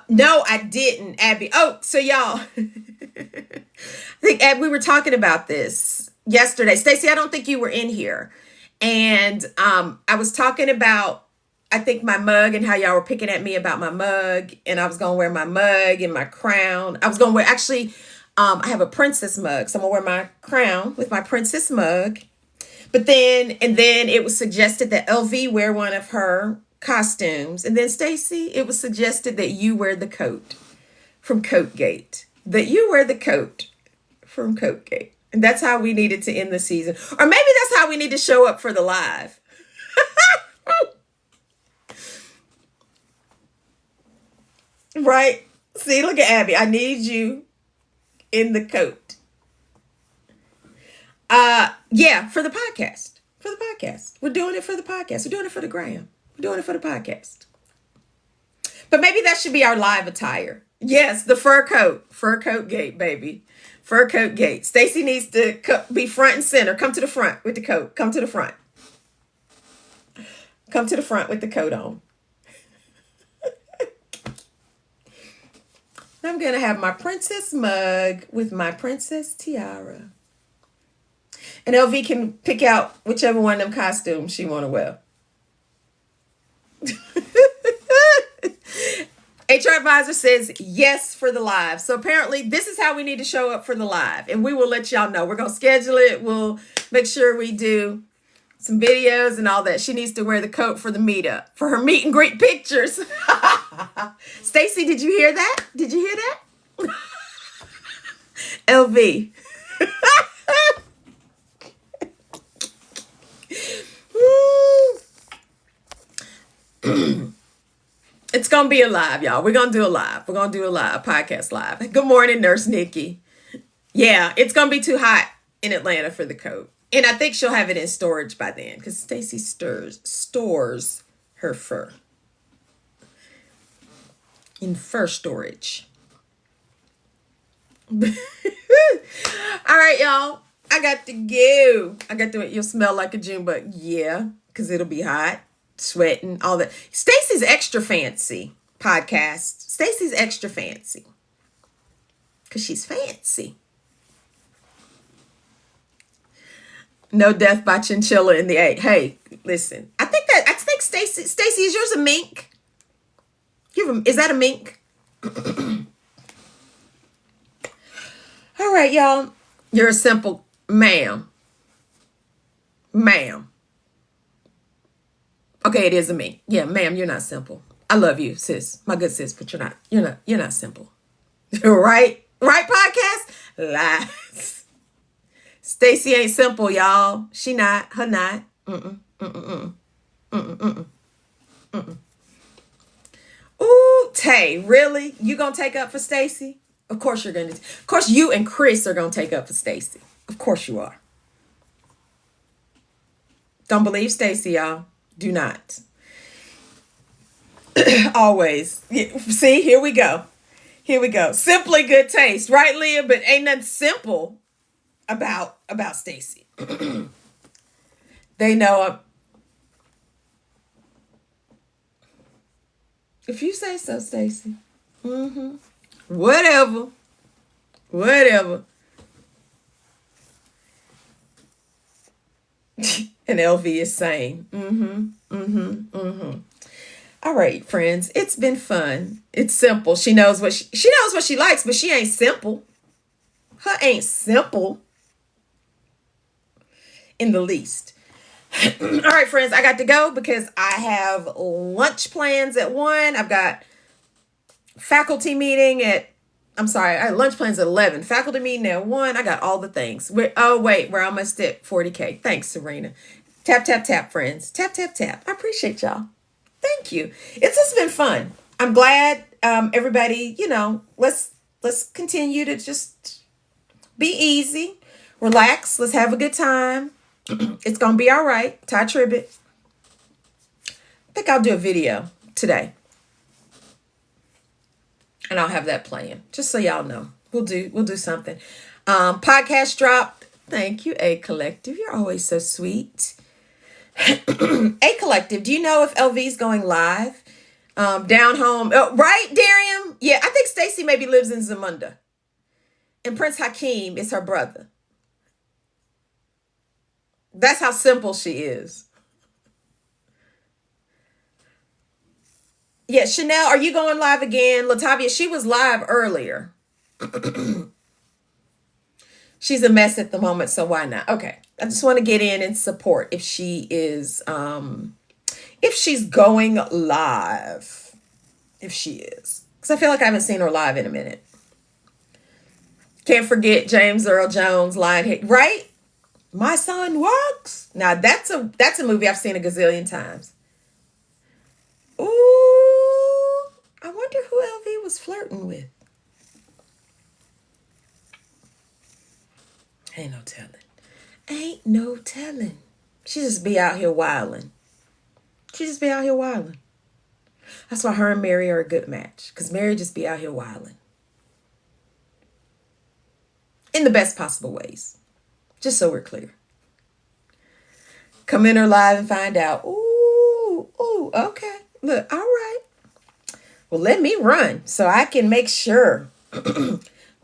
no, I didn't, Abby. Oh, so y'all I think Abby, we were talking about this yesterday. Stacy, I don't think you were in here. And I was talking about I think my mug and how y'all were picking at me about my mug, and I was gonna wear my mug and my crown. I was gonna wear actually I have a princess mug, so I'm gonna wear my crown with my princess mug. But then it was suggested that LV wear one of her costumes. And then Stacy, it was suggested that you wear the coat from Coatgate. That you wear the coat from Coatgate. And that's how we needed to end the season. Or maybe that's how we need to show up for the live. Right? See, look at Abby. I need you in the coat. Yeah, for the podcast. For the podcast. We're doing it for the podcast. We're doing it for the gram. We're doing it for the podcast. But maybe that should be our live attire. Yes, the fur coat. Fur coat gate, baby. Fur coat gate. Stacy needs to be front and center. Come to the front with the coat. Come to the front. Come to the front with the coat on. I'm going to have my princess mug with my princess tiara. And LV can pick out whichever one of them costumes she want to wear. HR Advisor says yes for the live. So apparently this is how we need to show up for the live. And we will let y'all know. We're going to schedule it. We'll make sure we do some videos and all that. She needs to wear the coat for the meetup. For her meet and greet pictures. Stacy, did you hear that? Did you hear that? LV. It's gonna be a live, y'all. We're gonna do a live. We're gonna do a live podcast live. Good morning, Nurse Nikki. Yeah, it's gonna be too hot in Atlanta for the coat, and I think she'll have it in storage by then because Stacy stores her fur in fur storage. All right, y'all. I got to go. You'll smell like a June bug. Yeah, because it'll be hot, sweating, all that. Stacy's Extra Fancy podcast. Stacy's Extra Fancy. Because she's fancy. No death by chinchilla in the egg. Hey, listen. I think Stacy, is yours a mink? Is that a mink? All right, y'all. You're a simple ma'am. Okay, it is a me. Yeah, ma'am, you're not simple. I love you, sis. My good sis, but you're not simple. Right? Right, podcast? Lies. Stacy ain't simple, y'all. She not. Her not. Ooh, Tay, really? You gonna take up for Stacy? Of course you're gonna. Of course you and Chris are gonna take up for Stacy. Of course you are. Don't believe Stacy, y'all. Do not. Always. See, here we go. Simply good taste, right, Leah? But ain't nothing simple about Stacy. They know. If you say so, Stacy. Whatever. And LV is saying, All right, friends, it's been fun. It's simple. She knows what she likes, but she ain't simple. Her ain't simple in the least. All right, friends, I got to go because I have lunch plans at 1. I've got faculty meeting at I had lunch plans at 11. Faculty meeting at 1. I got all the things. We're almost at 40K. Thanks, Serena. Tap, tap, tap, friends. Tap, tap, tap. I appreciate y'all. Thank you. It's just been fun. I'm glad everybody, let's continue to just be easy, relax. Let's have a good time. It's going to be all right. Ty Tribbett. I think I'll do a video today. and I'll have that playing. Just so y'all know. We'll do something. Podcast dropped. Thank you, A Collective. You're always so sweet. A Collective, do you know if LV's going live? Down home. Oh, right, Darium? Yeah, I think Stacy maybe lives in Zamunda. And Prince Hakeem is her brother. That's how simple she is. Yeah, Chanel, are you going live again? Latavia, she was live earlier. She's a mess at the moment, so why not? Okay. I just want to get in and support if she's going live. If she is. Because I feel like I haven't seen her live in a minute. Can't forget James Earl Jones, Lionhead, right? My Son Walks. Now that's a movie I've seen a gazillion times. Ooh, I wonder who LV was flirting with. Ain't no telling. Ain't no telling. She just be out here wilding. That's why her and Mary are a good match. Because Mary just be out here wilding. In the best possible ways. Just so we're clear. Come in her live and find out. Ooh, okay. Look, all right. Well, let me run so I can make sure.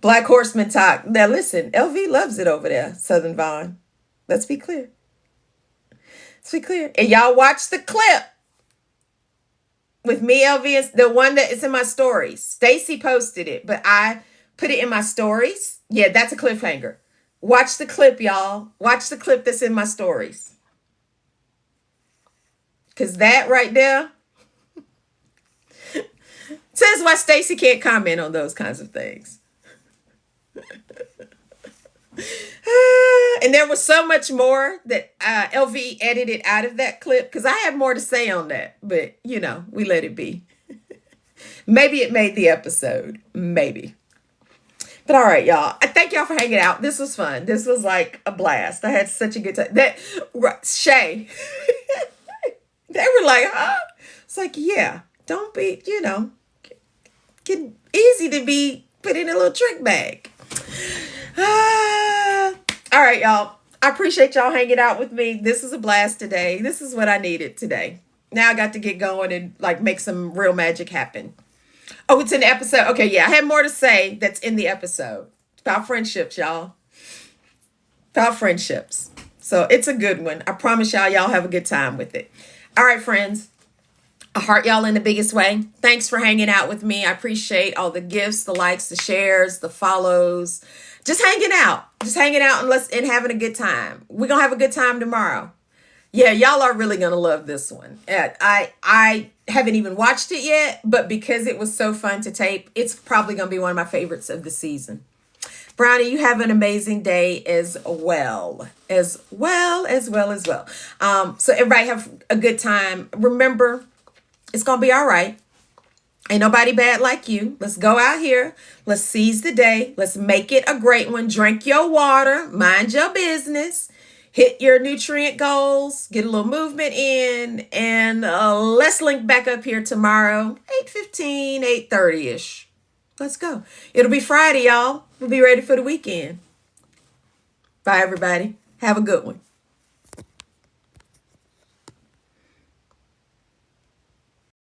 Black Horseman talk. Now listen, LV loves it over there, Southern Vaughn. Let's be clear. And y'all watch the clip with me, LV, and the one that is in my stories. Stacy posted it, but I put it in my stories. Yeah, that's a cliffhanger. Watch the clip, y'all. Watch the clip that's in my stories. Because that right there says why Stacy can't comment on those kinds of things. And there was so much more that LV edited out of that clip because I have more to say on that. But, we let it be. Maybe it made the episode. Maybe. But all right, y'all. I thank y'all for hanging out. This was fun. This was like a blast. I had such a good time. Shay. They were like, huh? It's like, yeah. Don't be, get easy to be put in a little trick bag. All right, y'all. I appreciate y'all hanging out with me. This was a blast today. This is what I needed today. Now I got to get going and make some real magic happen. Oh, it's in the episode. Okay, yeah. I had more to say that's in the episode. It's about friendships, y'all. About friendships. So it's a good one. I promise y'all have a good time with it. All right, friends. I heart y'all in the biggest way. Thanks for hanging out with me. I appreciate all the gifts, the likes, the shares, the follows. Just hanging out and having a good time. We're going to have a good time tomorrow. Yeah, y'all are really going to love this one. I haven't even watched it yet, but because it was so fun to tape, it's probably going to be one of my favorites of the season. Brownie, you have an amazing day as well. So everybody have a good time. Remember, it's going to be all right. Ain't nobody bad like you. Let's go out here. Let's seize the day. Let's make it a great one. Drink your water. Mind your business. Hit your nutrient goals. Get a little movement in. And let's link back up here tomorrow. 8:15, 8:30-ish. Let's go. It'll be Friday, y'all. We'll be ready for the weekend. Bye, everybody. Have a good one.